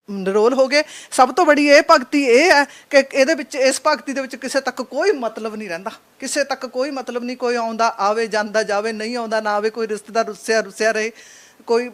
ਨਿਰੋਲ ਹੋ ਗਏ। ਸਭ ਤੋਂ ਬੜੀ ਇਹ ਭਗਤੀ ਇਹ ਹੈ ਕਿ ਇਹਦੇ ਵਿੱਚ ਇਸ ਭਗਤੀ ਦੇ ਵਿੱਚ ਕਿਸੇ ਤੱਕ ਕੋਈ ਮਤਲਬ ਨਹੀਂ ਰਹਿੰਦਾ, ਕਿਸੇ ਤੱਕ ਕੋਈ ਮਤਲਬ ਨਹੀਂ। ਕੋਈ ਆਉਂਦਾ ਆਵੇ, ਜਾਂਦਾ ਜਾਵੇ, ਨਹੀਂ ਆਉਂਦਾ ਨਾ ਆਵੇ, ਕੋਈ ਰਿਸ਼ਤੇਦਾਰ ਰੁੱਸਿਆ ਰਹੇ, ਕੋਈ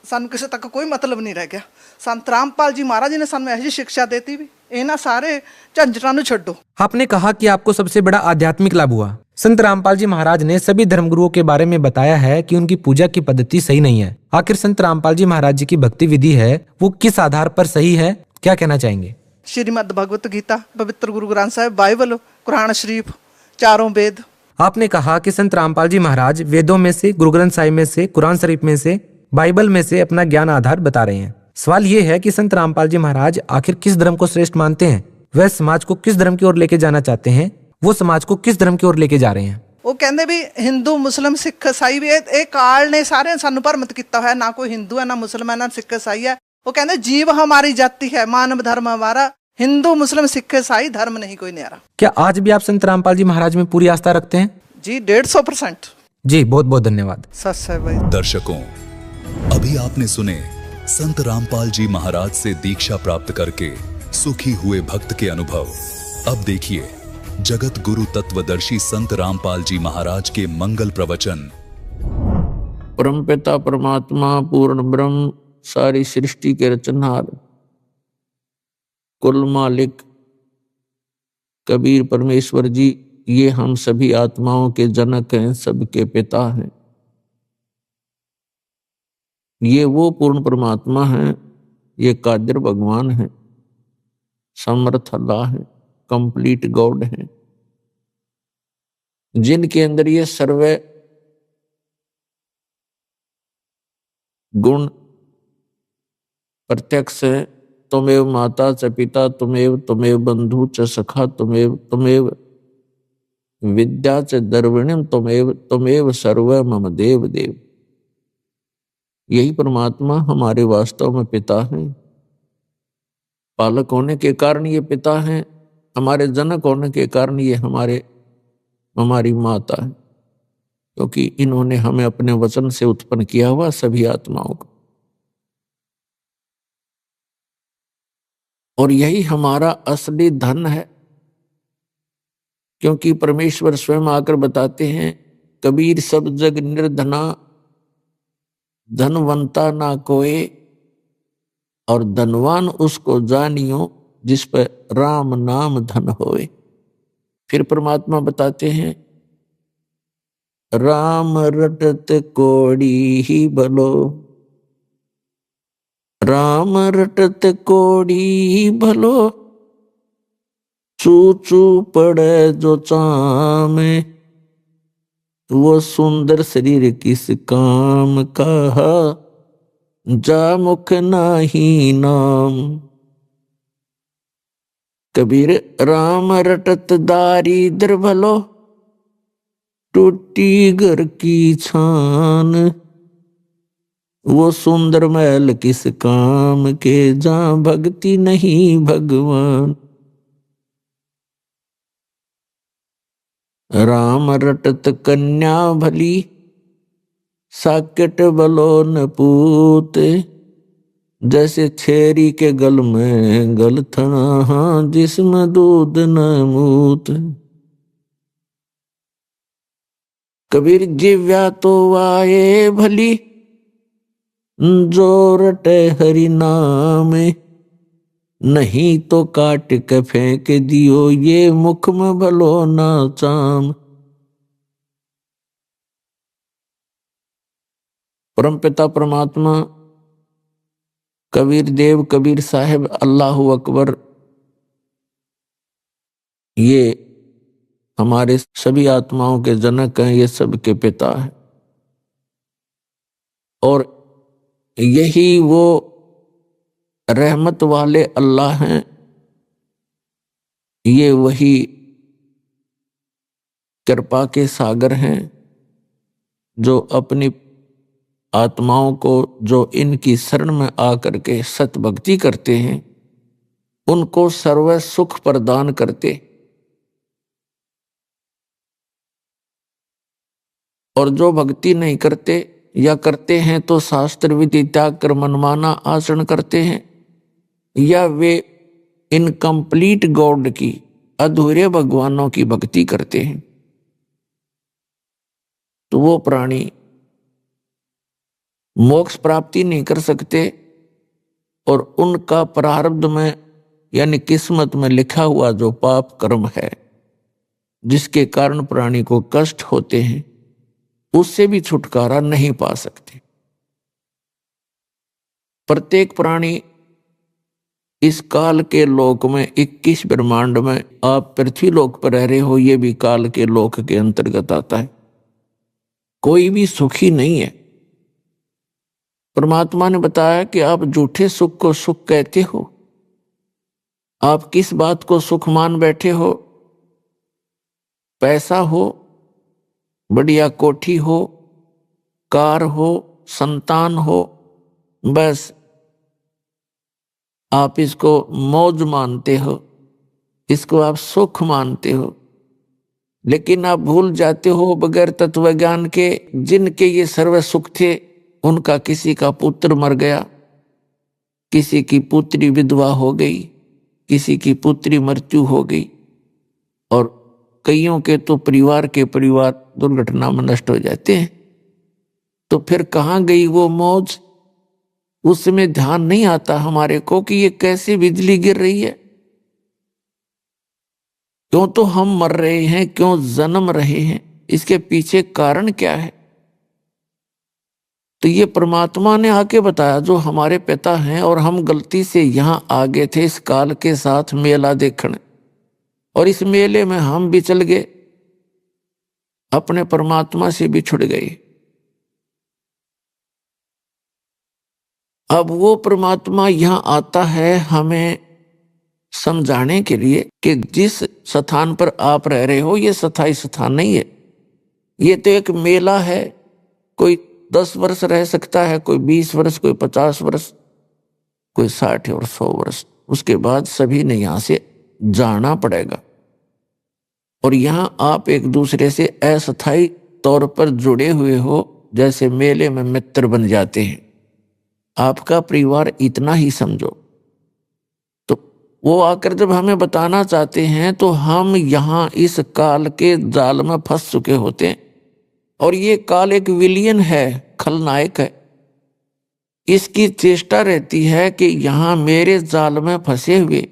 ਸਾਨੂੰ ਕਿਸੇ ਤੱਕ ਕੋਈ ਮਤਲਬ ਨਹੀਂ ਰਹਿ ਗਿਆ। ਸੰਤ रामपाल जी महाराज जी ने ਸਾਨੂੰ ਇਹੋ ਜਿਹੀ शिक्षा देती भी ਇਹਨਾਂ ਸਾਰੇ ਝੰझटों ਨੂੰ ਛੱਡੋ। आपने कहा कि आपको सबसे बड़ा आध्यात्मिक लाभ हुआ। संत रामपाल जी महाराज ने सभी धर्मगुरुओं के बारे में बताया है कि उनकी पूजा की पद्धति सही नहीं है। आखिर संत रामपाल जी महाराज जी की भक्ति विधि है वो किस आधार पर सही है, क्या कहना चाहेंगे? श्रीमद् भगवत गीता, पवित्र गुरु ग्रंथ साहिब, बाइबल, कुरान शरीफ, चारों वेद। आपने कहा कि संत रामपाल जी महाराज वेदों में से, गुरु ग्रंथ साहिब में से, कुरान शरीफ में से, बाइबल में से अपना ज्ञान आधार बता रहे हैं। सवाल ये है कि संत रामपाल जी महाराज आखिर किस धर्म को श्रेष्ठ मानते हैं? वह समाज को किस धर्म की ओर लेके जाना चाहते हैं? वो समाज को किस धर्म की ओर लेके जा रहे हैं? ਉਹ ਕਹਿੰਦੇ ਵੀ ਹਿੰਦੂ ਮੁਸਲਿਮ ਸਿੱਖ ਈਸਾਈ ਵੀ ਇਹ ਕਾਲ ਨੇ ਸਾਰਿਆਂ ਸਾਨੂੰ ਭਰਮਿਤ ਕੀਤਾ ਹੋਇਆ। ਨਾ ਕੋਈ ਹਿੰਦੂ ਹੈ, ਨਾ ਮੁਸਲਮਾਨ ਹੈ, ਨਾ ਸਿੱਖ ਈਸਾਈ ਹੈ। ਉਹ ਕਹਿੰਦੇ जीव हमारी जाति है, मानव धर्म हमारा, हिंदू मुस्लिम सिख ईसाई धर्म नहीं कोई न्यारा। क्या आज भी आप संत रामपाल जी महाराज में पूरी आस्था रखते हैं? जी 150%। जी बहुत बहुत धन्यवाद। सच है भाई। दर्शकों, अभी आपने सुने संत रामपाल जी महाराज से दीक्षा प्राप्त करके सुखी हुए भक्त के अनुभव। अब देखिए जगत गुरु तत्वदर्शी संत रामपाल जी महाराज के मंगल प्रवचन। परमपिता परमात्मा पूर्ण ब्रह्म सारी सृष्टि के रचनहार कुल मालिक कबीर परमेश्वर जी, ये हम सभी आत्माओं के जनक हैं, सबके पिता हैं। ये वो पूर्ण परमात्मा हैं, ये कादिर भगवान हैं, समर्थ अल्लाह है, कंप्लीट गॉड है, जिनके अंदर ये सर्वे गुण प्रत्यक्ष है। तुमेव माता च पिता, तुमेव बंधु च सखा, तुमेव विद्या च द्रविणम, तुमेव सर्व मम देव देव। यही परमात्मा हमारे वास्तव में पिता हैं। पालक होने के कारण ये पिता हैं, हमारे जनक होने के कारण ये हमारी माता है, क्योंकि इन्होंने हमें अपने वचन से उत्पन्न किया हुआ सभी आत्माओं को। और यही हमारा असली धन है, क्योंकि परमेश्वर स्वयं आकर बताते हैं, कबीर सब जग निर्धना, धनवंता ना कोई, और धनवान उसको जानियो जिस पर राम नाम धन होए। फिर परमात्मा बताते हैं, राम रटत कोड़ी ही भलो, राम रटत कोड़ी ही भलो, चू चू पड़े जो चामे, वो सुंदर शरीर किस काम का, जा मुख नाही नाम। कबीर राम रटत दारिद्र भलो, टूटी घर की छान। वो सुंदर महल किस काम के, जहां भक्ति नहीं भगवान। राम रटत कन्या भली, साकेट बलो न पूत। जैसे छेरी के गल में गलथना, हाँ जिसमें दूध न मूत। कबीर जिव्या तो वाये भली, जो रटे हरि नाम। नहीं तो काट के फेंक दियो, ये मुख में भलो ना चाम। परमपिता परमात्मा कबीर देव, कबीर साहिब, अल्लाहु अकबर, ये हमारे सभी आत्माओं के जनक हैं, ये सबके पिता हैं। और यही वो रहमत वाले अल्लाह हैं, ये वही कृपा के सागर हैं, जो अपनी आत्माओं को, जो इनकी शरण में आकर के सत भक्ति करते हैं, उनको सर्व सुख प्रदान करते। और जो भक्ति नहीं करते या करते हैं तो शास्त्र विधि त्याग कर मनमाना आचरण करते हैं, या वे इनकम्प्लीट गॉड की, अधूरे भगवानों की भक्ति करते हैं, तो वो प्राणी मोक्ष प्राप्ति नहीं कर सकते। और उनका प्रारब्ध में यानी किस्मत में लिखा हुआ जो पाप कर्म है, जिसके कारण प्राणी को कष्ट होते हैं, उससे भी छुटकारा नहीं पा सकते। प्रत्येक प्राणी इस काल के लोक में, 21 ब्रह्मांड में, आप पृथ्वी लोक पर रह रहे हो, ये भी काल के लोक के अंतर्गत आता है। कोई भी सुखी नहीं है। परमात्मा ने बताया कि आप झूठे सुख को सुख कहते हो। आप किस बात को सुख मान बैठे हो? पैसा हो, बढ़िया कोठी हो, कार हो, संतान हो, बस आप इसको मौज मानते हो, इसको आप सुख मानते हो। लेकिन आप भूल जाते हो बगैर तत्व ज्ञान के, जिनके ये सर्व सुख थे, उनका किसी का पुत्र मर गया, किसी की पुत्री विधवा हो गई, किसी की पुत्री मृत्यु हो गई, और कईयों के तो परिवार के परिवार दुर्घटना में नष्ट हो जाते हैं। तो फिर कहाँ गई वो मौज? उसमें ध्यान नहीं आता हमारे को कि ये कैसे बिजली गिर रही है। क्यों तो हम मर रहे हैं, क्यों जन्म रहे हैं, इसके पीछे कारण क्या है? तो ये परमात्मा ने आके बताया, जो हमारे पिता हैं, और हम गलती से यहाँ आ गए थे इस काल के साथ मेला देखने, और इस मेले में हम भी चल गए, अपने परमात्मा से भी छुट गए। अब वो परमात्मा यहाँ आता है हमें समझाने के लिए कि जिस स्थान पर आप रह रहे हो, ये स्थायी स्थान नहीं है। ये तो एक मेला है। कोई 10 वर्ष रह सकता है, कोई 20 वर्ष, कोई 50 वर्ष, कोई 60 और 100 वर्ष। उसके बाद सभी ने यहां से जाना पड़ेगा। और यहां आप एक दूसरे से अस्थायी तौर पर जुड़े हुए हो, जैसे मेले में मित्र बन जाते हैं। आपका परिवार इतना ही समझो। तो वो आकर जब हमें बताना चाहते हैं, तो हम यहां इस काल के जाल में फंस चुके होते हैं। और ये काल एक विलियन है, खलनायक है। इसकी चेष्टा रहती है कि यहां मेरे जाल में फंसे हुए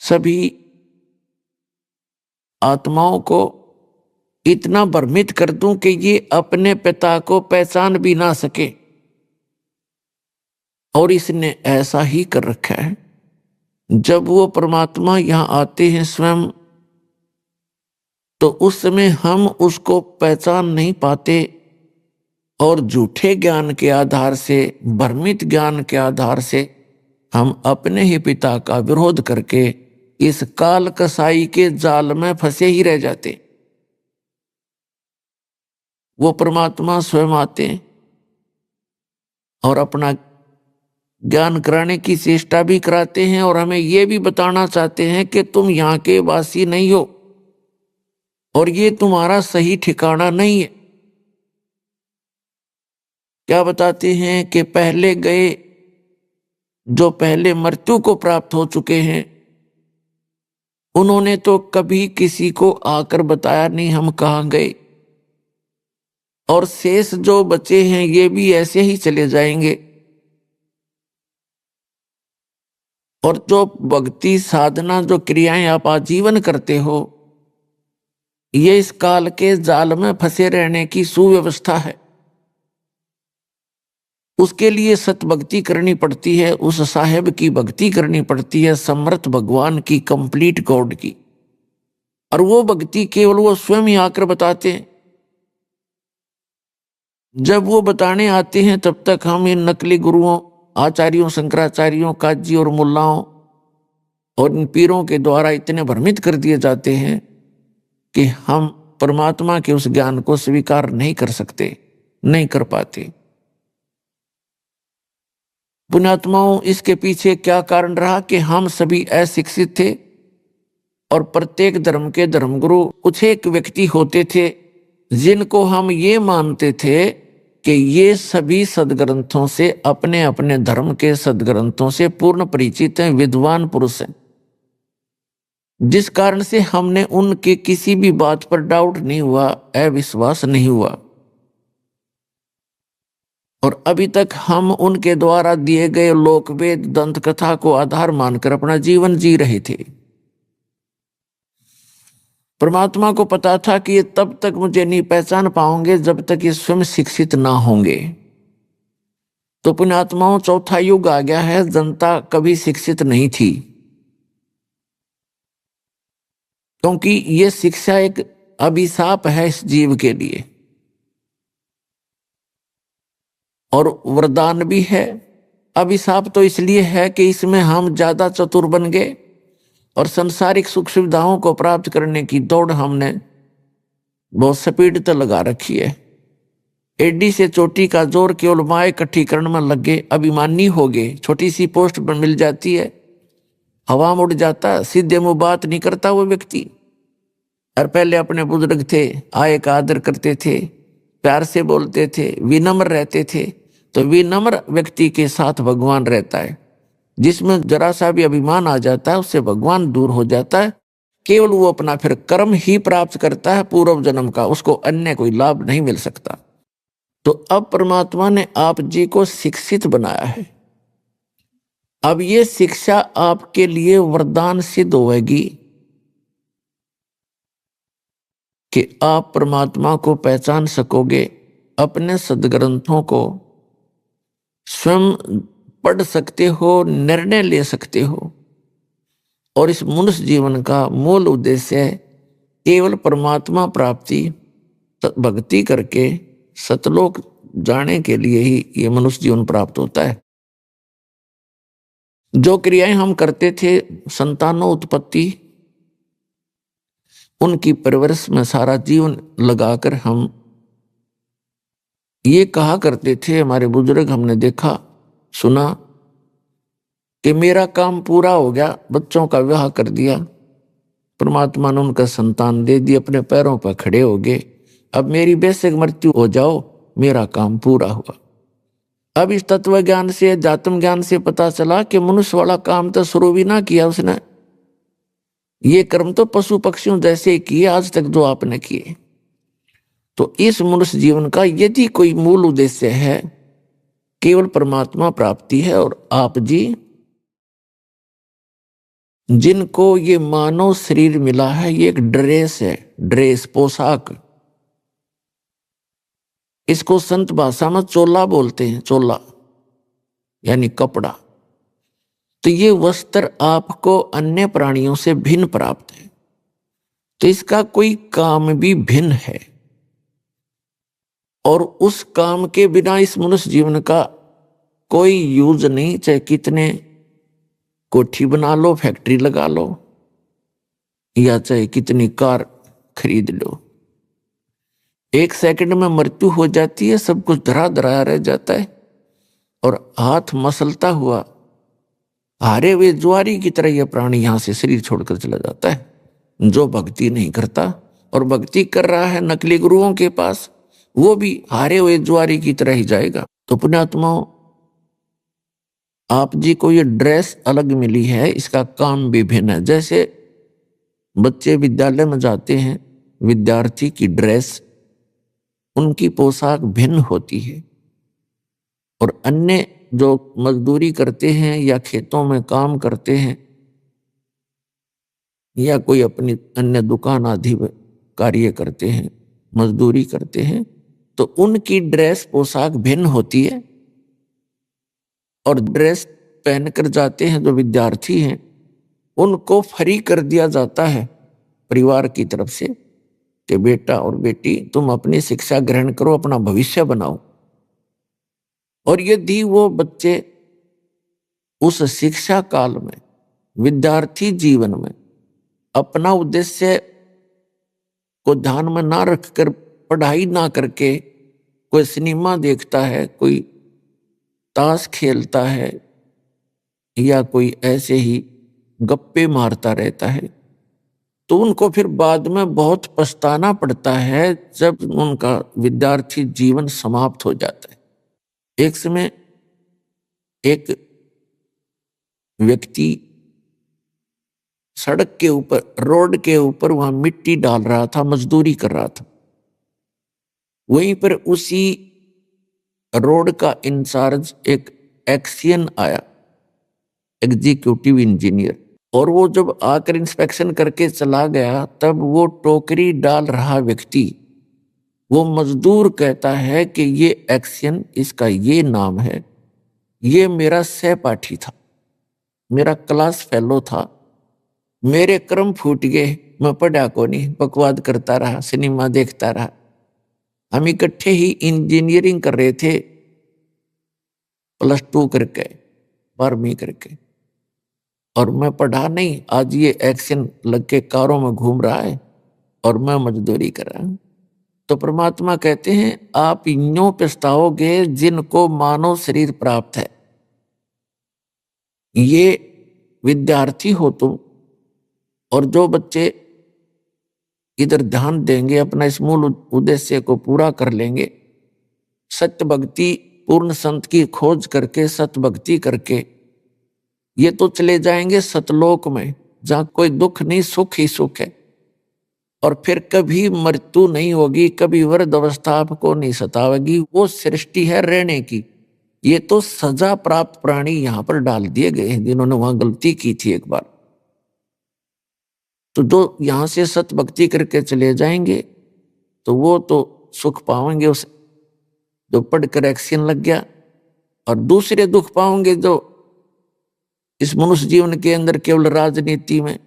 सभी आत्माओं को इतना भ्रमित कर दूं कि ये अपने पिता को पहचान भी ना सके। और इसने ऐसा ही कर रखा है। जब वो परमात्मा यहां आते हैं स्वयं, तो उस समय हम उसको पहचान नहीं पाते, और झूठे ज्ञान के आधार से, भ्रमित ज्ञान के आधार से हम अपने ही पिता का विरोध करके इस काल कसाई के जाल में फंसे ही रह जाते। वो परमात्मा स्वयं आते हैं और अपना ज्ञान कराने की चेष्टा भी कराते हैं और हमें यह भी बताना चाहते हैं कि तुम यहाँ के वासी नहीं हो और ये तुम्हारा सही ठिकाना नहीं है। क्या बताते हैं कि पहले गए, जो पहले मृत्यु को प्राप्त हो चुके हैं, उन्होंने तो कभी किसी को आकर बताया नहीं हम कहाँ गए, और शेष जो बचे हैं ये भी ऐसे ही चले जाएंगे। और जो भक्ति साधना, जो क्रियाएं आप आजीवन करते हो, ये इस काल के जाल में फंसे रहने की सुव्यवस्था है। उसके लिए सतभक्ति करनी पड़ती है, उस साहेब की भक्ति करनी पड़ती है, समर्थ भगवान की, कंप्लीट गॉड की। और वो भक्ति केवल वो स्वयं ही आकर बताते हैं। जब वो बताने आते हैं तब तक हम इन नकली गुरुओं, आचार्यों, शंकराचार्यों, काजी और मुल्लाओं और इन पीरों के द्वारा इतने भ्रमित कर दिए जाते हैं कि हम परमात्मा के उस ज्ञान को स्वीकार नहीं कर सकते, नहीं कर पाते। पुण्यात्माओं, इसके पीछे क्या कारण रहा कि हम सभी अशिक्षित थे और प्रत्येक धर्म के धर्मगुरु कुछ एक व्यक्ति होते थे जिनको हम ये मानते थे कि ये सभी सदग्रंथों से, अपने अपने धर्म के सदग्रंथों से पूर्ण परिचित हैं, विद्वान पुरुष हैं, जिस कारण से हमने उनके किसी भी बात पर डाउट नहीं हुआ, अविश्वास नहीं हुआ। और अभी तक हम उनके द्वारा दिए गए लोकवेद, दंत कथा को आधार मानकर अपना जीवन जी रहे थे। परमात्मा को पता था कि ये तब तक मुझे नहीं पहचान पाओगे जब तक ये स्वयं शिक्षित ना होंगे। तो पुण्यात्माओं, चौथा युग आ गया है, जनता कभी शिक्षित नहीं थी, क्योंकि ये शिक्षा एक अभिशाप है इस जीव के लिए और वरदान भी है। अभिशाप तो इसलिए है कि इसमें हम ज्यादा चतुर बन गए और सांसारिक सुख सुविधाओं को प्राप्त करने की दौड़ हमने बहुत स्पीड तो लगा रखी है। एडी से चोटी का जोर केवल माए इकट्ठी करने में लगे, अभिमानी हो गए। छोटी सी पोस्ट पर मिल जाती है, हवा में उड़ जाता, सीधे मुंह बात नहीं करता वो व्यक्ति। और पहले अपने बुजुर्ग थे, आए का आदर करते थे, प्यार से बोलते थे, विनम्र रहते थे। तो विनम्र व्यक्ति के साथ भगवान रहता है। जिसमें जरा सा भी अभिमान आ जाता है उससे भगवान दूर हो जाता है। केवल वो अपना फिर कर्म ही प्राप्त करता है पूर्व जन्म का, उसको अन्य कोई लाभ नहीं मिल सकता। तो अब परमात्मा ने आप जी को शिक्षित बनाया है। अब ये शिक्षा आपके लिए वरदान सिद्ध होगी कि आप परमात्मा को पहचान सकोगे, अपने सदग्रंथों को स्वयं पढ़ सकते हो, निर्णय ले सकते हो। और इस मनुष्य जीवन का मूल उद्देश्य है केवल परमात्मा प्राप्ति, भक्ति करके सतलोक जाने के लिए ही ये मनुष्य जीवन प्राप्त होता है। जो क्रियाएं हम करते थे, संतानों उत्पत्ति, उनकी परवरिश में सारा जीवन लगाकर हम ये कहा करते थे, हमारे बुजुर्ग, हमने देखा सुना कि मेरा काम पूरा हो गया, बच्चों का विवाह कर दिया, परमात्मा ने उनका संतान दे दिया, अपने पैरों पर खड़े हो गए, अब मेरी बेशक मृत्यु हो जाओ, मेरा काम पूरा हुआ। अब इस तत्व ज्ञान से, अध्यात्म ज्ञान से पता चला कि मनुष्य वाला काम तो शुरू भी ना किया उसने, ये कर्म तो पशु पक्षियों जैसे ही किए आज तक जो आपने किए। तो इस मनुष्य जीवन का यदि कोई मूल उद्देश्य है, केवल परमात्मा प्राप्ति है। और आप जी जिनको ये मानव शरीर मिला है, ये एक ड्रेस है, ड्रेस, पोशाक। इसको संत भाषा में चोला बोलते हैं, चोला यानी कपड़ा। तो ये वस्त्र आपको अन्य प्राणियों से भिन्न प्राप्त है, तो इसका कोई काम भी भिन्न है। और उस काम के बिना इस मनुष्य जीवन का कोई यूज नहीं। चाहे कितने कोठी बना लो, फैक्ट्री लगा लो, या चाहे कितनी कार खरीद लो, एक सेकंड में मृत्यु हो जाती है, सब कुछ धरा धराया रह जाता है और हाथ मसलता हुआ हारे हुए ज्वारी की तरह यह प्राणी यहां से शरीर छोड़कर चला जाता है। जो भक्ति नहीं करता और भक्ति कर रहा है नकली गुरुओं के पास, वो भी हारे हुए ज्वारी की तरह ही जाएगा। तो पुण्यात्माओं, आप जी को ये ड्रेस अलग मिली है, इसका काम भी भिन्न है। जैसे बच्चे विद्यालय में जाते हैं, विद्यार्थी की ड्रेस, उनकी पोशाक भिन्न होती है, और अन्य जो मजदूरी करते हैं या खेतों में काम करते हैं या कोई अपनी अन्य दुकान आदि में कार्य करते हैं, मजदूरी करते हैं, तो उनकी ड्रेस पोशाक भिन्न होती है। और ड्रेस पहनकर जाते हैं जो विद्यार्थी हैं, उनको फ्री कर दिया जाता है परिवार की तरफ से कि बेटा और बेटी तुम अपनी शिक्षा ग्रहण करो, अपना भविष्य बनाओ। और यदि वो बच्चे उस शिक्षा काल में, विद्यार्थी जीवन में अपना उद्देश्य को ध्यान में ना रखकर, पढ़ाई ना करके कोई सिनेमा देखता है, कोई ताश खेलता है या कोई ऐसे ही गप्पे मारता रहता है, तो उनको फिर बाद में बहुत पछताना पड़ता है जब उनका विद्यार्थी जीवन समाप्त हो जाता है। एक समय एक व्यक्ति सड़क के ऊपर, रोड के ऊपर वहां मिट्टी डाल रहा था, मजदूरी कर रहा था। वहीं पर उसी रोड का इंचार्ज एक एक्सियन आया, एग्जीक्यूटिव इंजीनियर, और वो जब आकर इंस्पेक्शन करके चला गया, तब वो टोकरी डाल रहा व्यक्ति, वो मजदूर कहता है कि ये एक्सियन, इसका ये नाम है, ये मेरा सहपाठी था, मेरा क्लास फेलो था, मेरे कर्म फूट गए, मैं पढ़ा को नहीं, बकवाद करता रहा, सिनेमा देखता रहा। हम इकट्ठे ही इंजीनियरिंग कर रहे थे, +2 करके, 12वीं करके, और मैं पढ़ा नहीं। आज ये एक्शन लग के कारों में घूम रहा है और मैं मजदूरी कर रहा हूं। तो परमात्मा कहते हैं आप यूं पछताओगे जिनको मानव शरीर प्राप्त है। ये विद्यार्थी हो तुम, और जो बच्चे इधर ध्यान देंगे, अपना इस मूल उद्देश्य को पूरा कर लेंगे, सत्य भक्ति, पूर्ण संत की खोज करके, सत्य भक्ति करके, ये तो चले जाएंगे सतलोक में, जहां कोई दुख नहीं, सुख ही सुख है, और फिर कभी मृत्यु नहीं होगी, कभी वृद्ध अवस्था आपको नहीं सतावेगी। वो सृष्टि है रहने की। ये तो सजा प्राप्त प्राणी यहां पर डाल दिए गए हैं जिन्होंने वहां गलती की थी एक बार। तो जो यहां से सत्य भक्ति करके चले जाएंगे तो वो तो सुख पाएंगे उस जो पढ़कर एक्शन लग गया, और दूसरे दुख पाओगे जो इस मनुष्य जीवन के अंदर केवल राजनीति में,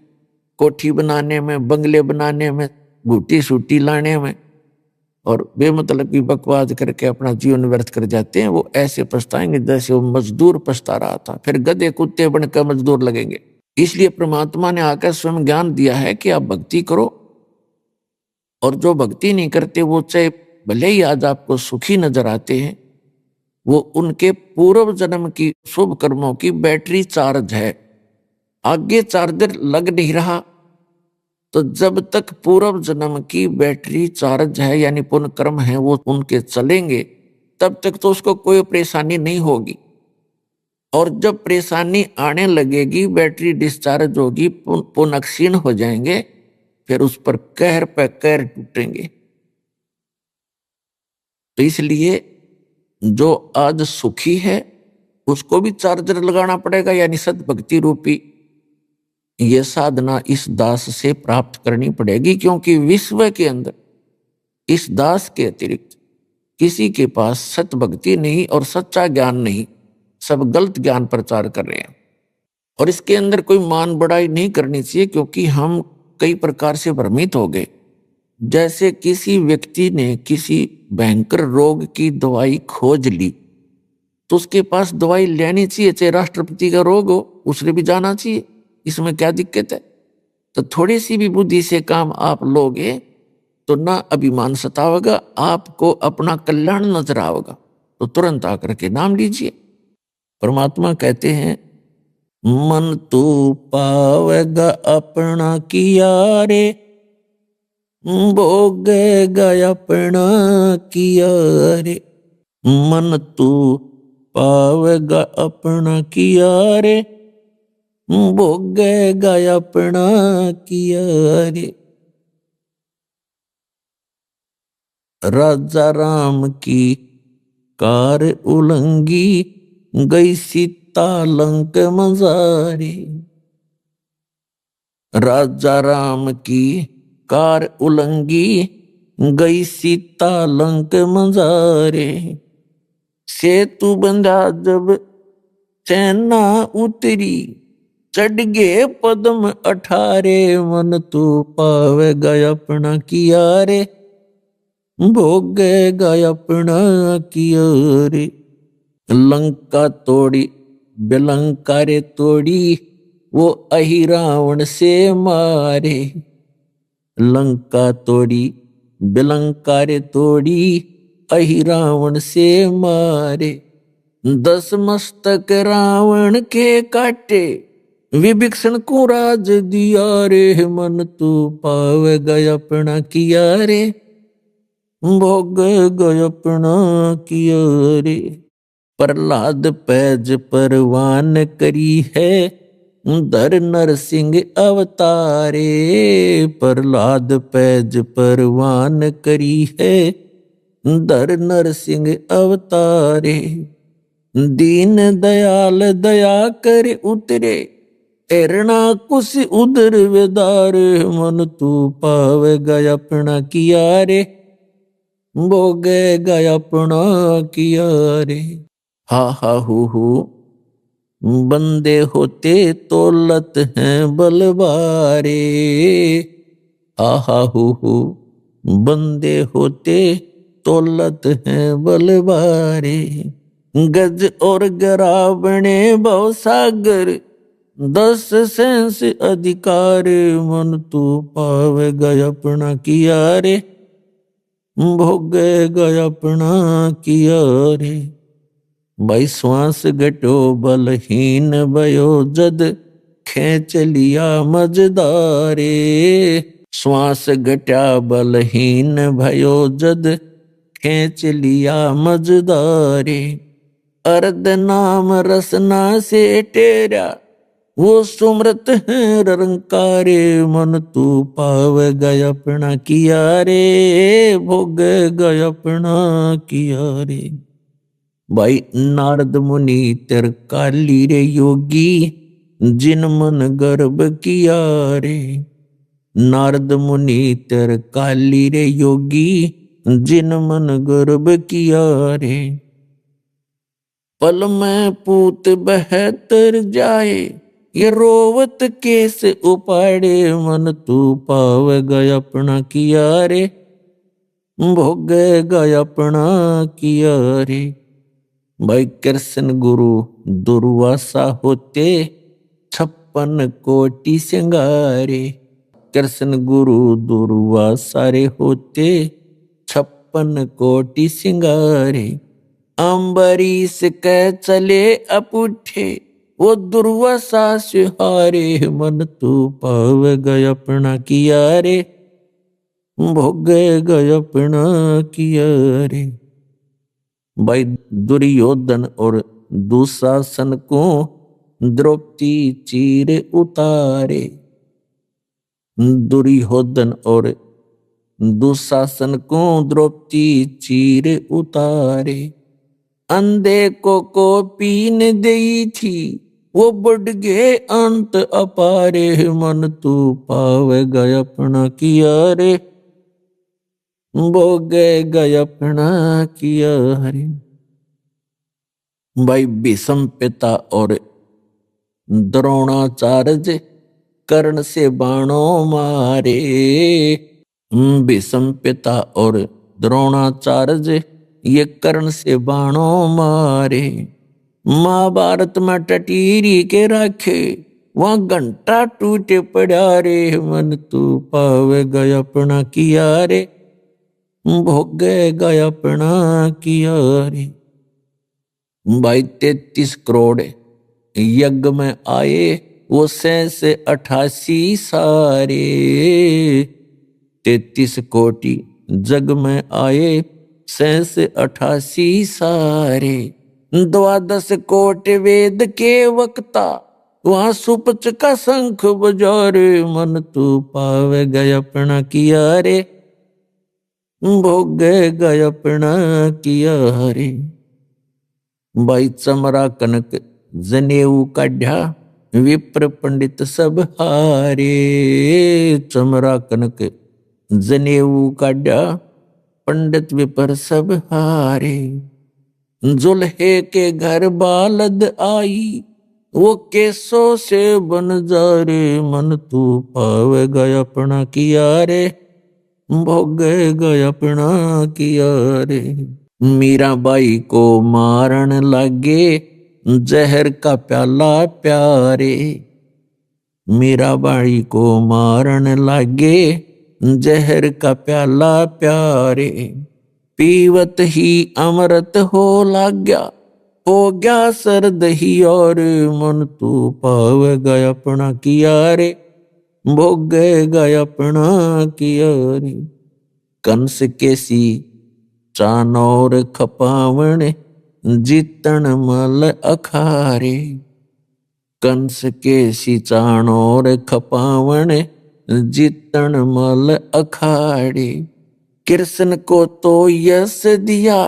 कोठी बनाने में, बंगले बनाने में, बूटी सूटी लाने में और बेमतलब की बकवाद करके अपना जीवन व्यर्थ कर जाते हैं। वो ऐसे पछताएंगे जैसे वो मजदूर पछता रहा था, फिर गधे कुत्ते बनकर मजदूर लगेंगे। इसलिए परमात्मा ने आकर स्वयं ज्ञान दिया है कि आप भक्ति करो, और जो भक्ति नहीं करते वो चाहे भले ही आज आपको सुखी नजर आते हैं, वो उनके पूर्व जन्म की शुभ कर्मों की बैटरी चार्ज है। आगे चार्जर लग नहीं रहा, तो जब तक पूर्व जन्म की बैटरी चार्ज है यानी पुण्य कर्म है वो उनके चलेंगे, तब तक तो उसको कोई परेशानी नहीं होगी। और जब परेशानी आने लगेगी, बैटरी डिस्चार्ज होगी, पुण्य क्षीण हो जाएंगे, फिर उस पर कहर पे कहर टूटेंगे। तो इसलिए जो आज सुखी है उसको भी चार्जर लगाना पड़ेगा, यानी सत भक्ति रूपी ये साधना इस दास से प्राप्त करनी पड़ेगी, क्योंकि विश्व के अंदर इस दास के अतिरिक्त किसी के पास सत भक्ति नहीं और सच्चा ज्ञान नहीं, सब गलत ज्ञान प्रचार कर रहे हैं। और इसके अंदर कोई मान बढ़ाई नहीं करनी चाहिए, क्योंकि हम कई प्रकार से भ्रमित हो गए। जैसे किसी व्यक्ति ने किसी भयंकर रोग की दवाई खोज ली तो उसके पास दवाई लेनी चाहिए, चाहे राष्ट्रपति का रोग हो उसने भी जाना चाहिए, इसमें क्या दिक्कत है। तो थोड़ी सी भी बुद्धि से काम आप लोगे तो ना अभिमान सतावेगा, आपको अपना कल्याण नजर आवेगा, तो तुरंत आकर के नाम लीजिए। परमात्मा कहते हैं मन तू पावेगा अपना किया रे, भोगेगा अपना किया रे। मन तू पावेगा अपना किया रे, भोगेगा अपना किया रे। राजा राम की कार उलंगी, गई सीता लंक मजारी। राजा राम की कार उलंगी, गई सीता लंक मजारे। सेतु बंधा जब सेना उतरी, चढ़ गए पद्म 18, मन तू पावेगा अपना किया रे, भोगेगा अपना किया रे। लंका तोड़ी बेलंका रे तोड़ी, वो अहि रावण से मारे। लंका तोड़ी बेलंका रे तोड़ी, अहि रावण से मारे। 10 मस्तक रावण के काटे, विभीषण को राज दिया रे, मन तू पावेगा अपना किया रे, भोगेगा अपना किया रे। प्रहलाद पैज परवान करी है, धर नरसिंह अवतारे। प्रहलाद पैज परवान करी है, धर नरसिंह अवतारे। दीन दयाल दया कर उतरे, एरना कुश उदर वेदारे। मन तू पावेगा अपना किया रे, भोगेगा अपना किया रे। हा हा हु बंदे होते तौलत हैं बलवारे। आहा हु बंदे होते तौलत हैं बलवारे। गज और गरा बने भव सागर, 10 सेंस अधिकार। मन तू पावेगा अपना किया रे, भोगेगा अपना किया रे। भाई श्वास घटो बलहीन भयो जद, खेच लिया मजदारे। श्वास घटा बलहीन भयो जद, खेच लिया मजदारे। अर्ध नाम रसना से टेरा, वो सुमृत है रंकारे। मन तू पावेगा अपना किया रे, भोगेगा अपना किया रे। भाई नारद मुनि तेर काली रे योगी, जिन मन गर्भ किया रे। नारद मुनि तेर काली रे योगी, जिन मन गर्भ किया रे। पल में पूत बहतर जाए, ये रोवत केस उपाड़े। मन तू पावेगा अपना किया रे, भोगेगा अपना किया रे। भाई कृष्ण गुरु दुर्वासा होते, 56 कोटि सिंगारे। कृष्ण गुरु दुर्वासा रे होते, 56 कोटि सिंगारे। अम्बरीश के चले अपुठे, वो दुर्वासा सुहारे। मन तू पावेगा अपना किया रे, भोगेगा अपना किया रे। भाई दुर्योधन और दुशासन को द्रौपदी चीर उतारे। दुर्योधन और दुशासन को द्रौपदी चीर उतारे। अंधे को पीन देई थी, वो बढ़ गए अंत अपारे। मन तू पावेगा अपना किया रे, भोगेगा अपना किया रे। भाई भीष्म पिता और द्रोणाचार्य कर्ण से बाणों मारे। भीष्म पिता और द्रोणाचार्य ये कर्ण से बाणों मारे। महाभारत में टटीरी के राखे वहां घंटा टूटे पड़ा रे, मन तू पावे गया अपना किया रे, भोगे गया अपना किया रे। भाई 33 करोड़ यज्ञ में आए वो से 88 सारे, 33 कोटि जग में आए से 88 सारे। 12 कोटि वेद के वक्ता वहां सुपच का शंख बजारे, मन तू पावे गया अपना किया रे, भोगे गया अपना किया रे। भाई चमरा कनक जनेऊ काढ़ा विप्र पंडित सब हारे, चमरा कनक जनेऊ काढ़ा पंडित विप्र सब हारे। जुल्हे के घर बालद आई वो केसों से बन जा रे, मन तू पावे गया अपना किया रे, भोगे गया अपना किया रे। मीराबाई को मारन लागे जहर का प्याला प्यारे, मीराबाई को मारन लागे जहर का प्याला प्यारे। पीवत ही अमृत हो लाग्या, हो गया सर्द ही और, मन तू पावे गया अपना किया रे, भोगे गया अपना किया रे। कंस केसी चानौर खपावण जीतन मल अखारे, कंस केसी चानौर खपावण जीतन मल अखाड़े। कृष्ण को तो यश दिया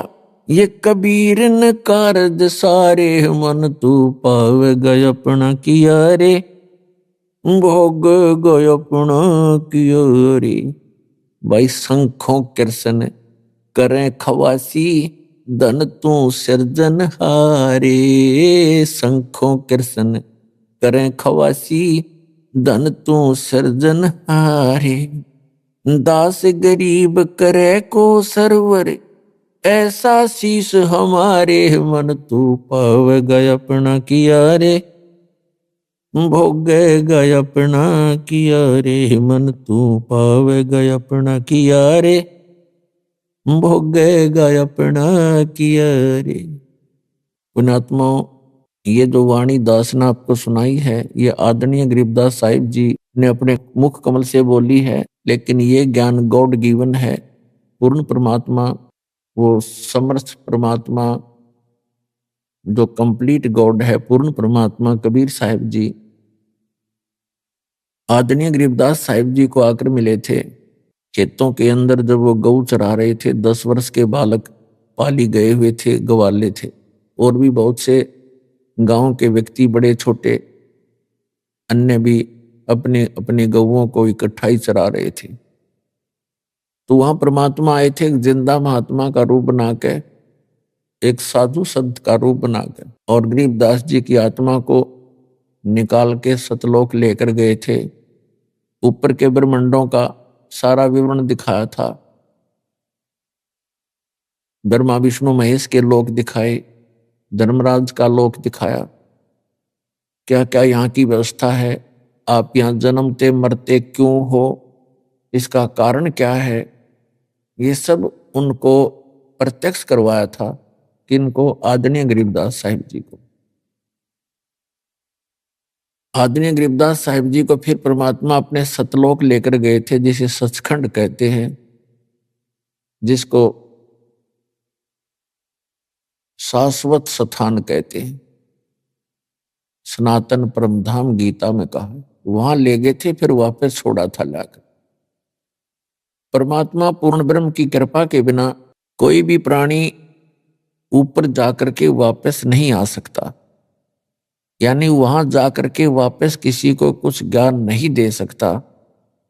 ये कबीर न कारज सारे, मन तू पावे गया अपना किया रे, भोग गया अपना किया रे। भाई शंखों कृष्ण करें खवासी धन तू सृजन हारे, शंखों कृष्ण करें खवासी धन तू सृजन हारे। दास गरीब करे को सरवर ऐसा शीश हमारे, मन तू पावे गया अपना किया रे, भोगे गया अपना किया रे, मन तू पावे गया अपना किया रे, भोगे गया अपना किया रे। पुण्यात्माओं, ये जो वाणी दास ने आपको सुनाई है ये आदरणीय गरीबदास साहिब जी ने अपने मुख कमल से बोली है, लेकिन ये ज्ञान गॉड गिवन है। पूर्ण परमात्मा, वो समर्थ परमात्मा जो कंप्लीट गॉड है, पूर्ण परमात्मा कबीर साहिब जी आदरणीय गरीबदास साहिब जी को आकर मिले थे। खेतों के अंदर जब वो गऊ चरा रहे थे, 10 वर्ष के बालक पाली गए हुए थे, गवाले थे, और भी बहुत से गांव के व्यक्ति बड़े छोटे अन्य भी अपने अपने गऊओं को इकट्ठा ही चरा रहे थे। तो वहां परमात्मा आए थे, एक जिंदा महात्मा का रूप बना के, एक साधु संत का रूप बना के, और गरीबदास जी की आत्मा को निकाल के सतलोक लेकर गए थे। ऊपर के ब्रह्मांडों का सारा विवरण दिखाया था, ब्रह्मा विष्णु महेश के लोक दिखाए, धर्मराज का लोक दिखाया, क्या क्या यहाँ की व्यवस्था है, आप यहाँ जन्मते मरते क्यों हो, इसका कारण क्या है, ये सब उनको प्रत्यक्ष करवाया था। किनको? आदरणीय गरीबदास साहिब जी को। आदरणीय गरीबदास साहिब जी को फिर परमात्मा अपने सतलोक लेकर गए थे, जिसे सचखंड कहते हैं, जिसको शाश्वत स्थान कहते हैं, सनातन परमधाम गीता में कहा। वहां ले गए थे, फिर वापस छोड़ा था लाकर। परमात्मा पूर्ण ब्रह्म की कृपा के बिना कोई भी प्राणी ऊपर जाकर के वापस नहीं आ सकता, यानी वहां जाकर के वापस किसी को कुछ ज्ञान नहीं दे सकता,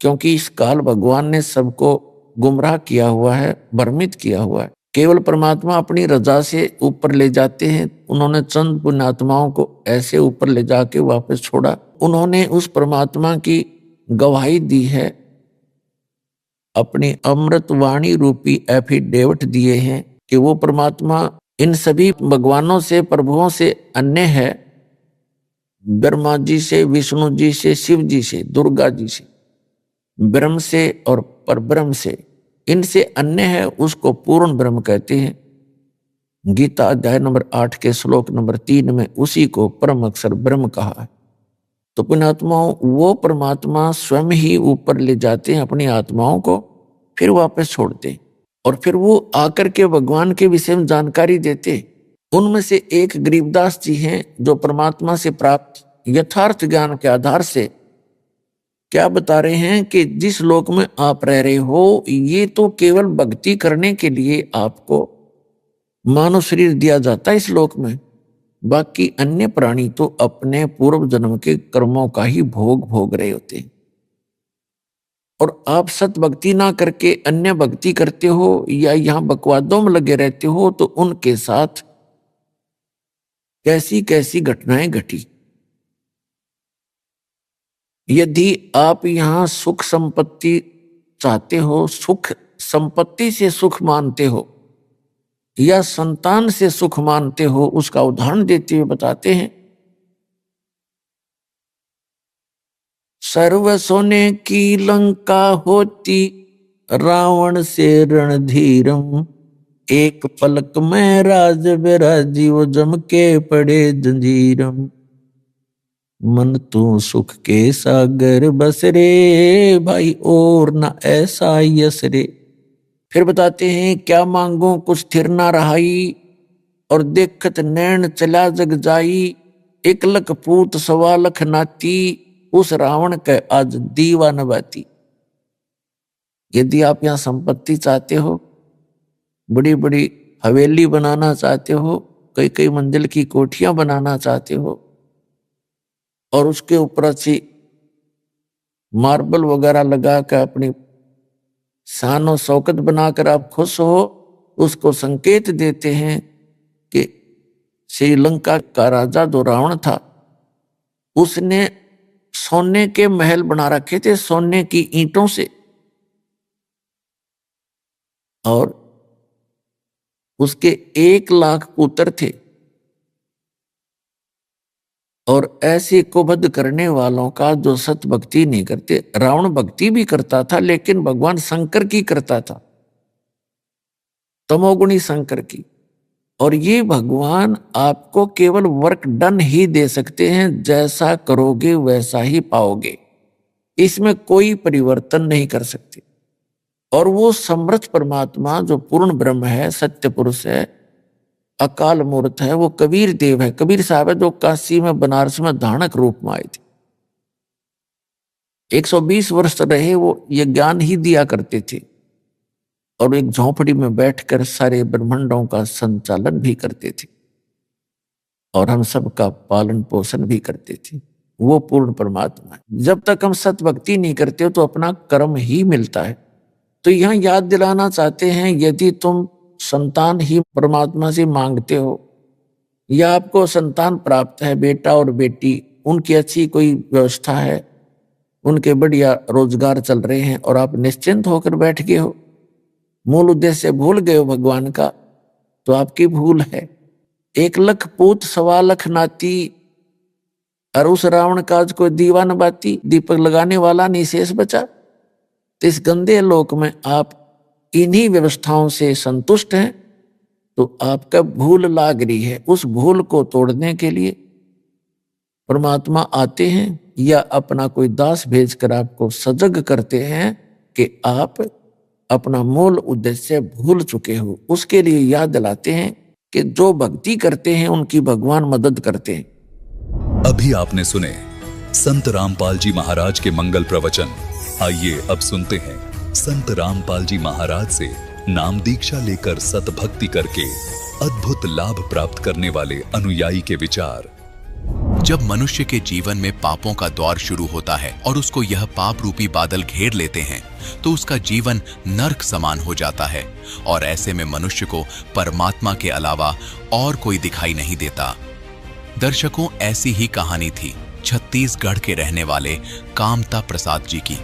क्योंकि इस काल भगवान ने सबको गुमराह किया हुआ है, भ्रमित किया हुआ है। केवल परमात्मा अपनी रजा से ऊपर ले जाते हैं। उन्होंने चंद पुण्यात्माओं को ऐसे ऊपर ले जाके वापस छोड़ा। उन्होंने उस परमात्मा की गवाही दी है अपनी अमृत वाणी रूपी एफिडेविट दिए हैं कि वो परमात्मा इन सभी भगवानों से, प्रभुओं से अन्य है। ब्रह्मा जी से, विष्णु जी से, शिव जी से, दुर्गा जी से, ब्रह्म से और परब्रह्म से, इनसे अन्य है, उसको पूर्ण ब्रह्म कहते हैं। गीता अध्याय नंबर 8 के श्लोक नंबर 3 में उसी को परम अक्षर ब्रह्म कहा है। तो पुण्यात्माओं, वो परमात्मा स्वयं ही ऊपर ले जाते हैं अपनी आत्माओं को, फिर वापस छोड़ते हैं और फिर वो आकर के भगवान के विषय में जानकारी देते। उनमें से एक गरीबदास जी हैं जो परमात्मा से प्राप्त यथार्थ ज्ञान के आधार से क्या बता रहे हैं कि जिस लोक में आप रह रहे हो, ये तो केवल भक्ति करने के लिए आपको मानव शरीर दिया जाता है इस लोक में। बाकी अन्य प्राणी तो अपने पूर्व जन्म के कर्मों का ही भोग रहे होते हैं। और आप सत भक्ति ना करके अन्य भक्ति करते हो या यहां बकवादों में लगे रहते हो, तो उनके साथ कैसी कैसी घटनाएं घटी। यदि आप यहां सुख संपत्ति चाहते हो, सुख संपत्ति से सुख मानते हो या संतान से सुख मानते हो, उसका उदाहरण देते हुए बताते हैं, सर्व सोने की लंका होती रावण से रणधीरम, एक पलक में राज विराजी वो जम के पड़े जंजीरम, मन तू सुख के सागर बस रे भाई और ना ऐसा यस रे। फिर बताते हैं, क्या मांगो कुछ थिर ना रहाई और देखत नैन चला जग जाई, एक लख पूत सवा लख नाती उस रावण के आज दीवा नबाती। यदि आप यहाँ संपत्ति चाहते हो, बड़ी बड़ी हवेली बनाना चाहते हो, कई कई मंजिल की कोठियां बनाना चाहते हो और उसके ऊपर अच्छी मार्बल वगैरह लगा कर अपनी शान और शौकत बनाकर आप खुश हो, उसको संकेत देते हैं कि श्रीलंका का राजा जो रावण था, उसने सोने के महल बना रखे थे, सोने की ईंटों से, और उसके 1 लाख पुत्र थे। और ऐसे कुबद्ध करने वालों का जो सत भक्ति नहीं करते, रावण भक्ति भी करता था लेकिन भगवान शंकर की करता था, तमोगुणी शंकर की। और ये भगवान आपको केवल वर्क डन ही दे सकते हैं, जैसा करोगे वैसा ही पाओगे, इसमें कोई परिवर्तन नहीं कर सकते। और वो समर्थ परमात्मा जो पूर्ण ब्रह्म है, सत्य पुरुष है, अकाल मूर्त है, वो कबीर देव है, कबीर साहब है, जो काशी में बनारस में धानक रूप में आए थे। 120 वर्ष रहे वो, ये ज्ञान ही दिया करते थे और एक झोंपड़ी में बैठकर सारे ब्रह्मांडों का संचालन भी करते थे और हम सबका पालन पोषण भी करते थे। वो पूर्ण परमात्मा है। जब तक हम सत भक्ति नहीं करते हो तो अपना कर्म ही मिलता है। तो यहां याद दिलाना चाहते हैं, यदि तुम संतान ही परमात्मा से मांगते हो या आपको संतान प्राप्त है, बेटा और बेटी, उनकी अच्छी कोई व्यवस्था है, उनके बढ़िया रोजगार चल रहे हैं और आप निश्चिंत होकर बैठ गए हो, मूल उद्देश्य भूल गए हो भगवान का, तो आपकी भूल है। 1 लख पूत सवा लख नाती और उस रावण का आज कोई दीवा न बाती, दीपक लगाने वाला नहीं शेष बचा। तो इस गंदे लोक में आप इन्हीं व्यवस्थाओं से संतुष्ट हैं, तो आपका भूल लाग रही है। उस भूल को तोड़ने के लिए परमात्मा आते हैं या अपना कोई दास भेजकर आपको सजग करते हैं कि आप अपना मूल उद्देश्य भूल चुके हो। उसके लिए याद दिलाते हैं कि जो भक्ति करते हैं उनकी भगवान मदद करते हैं। अभी आपने सुने संत रामपाल जी महाराज के मंगल प्रवचन। आइए अब सुनते हैं संत रामपाल जी महाराज से नाम दीक्षा लेकर सत भक्ति करके अद्भुत लाभ प्राप्त करने वाले अनुयायी के विचार। जब मनुष्य के जीवन में पापों का दौर शुरू होता है और उसको यह पाप रूपी बादल घेर लेते हैं, तो उसका जीवन नर्क समान हो जाता है और ऐसे में मनुष्य को परमात्मा के अलावा और कोई दिखाई नहीं देता। दर्शकों, ऐसी ही कहानी थी छत्तीसगढ़ के रहने वाले कामता प्रसाद जी की।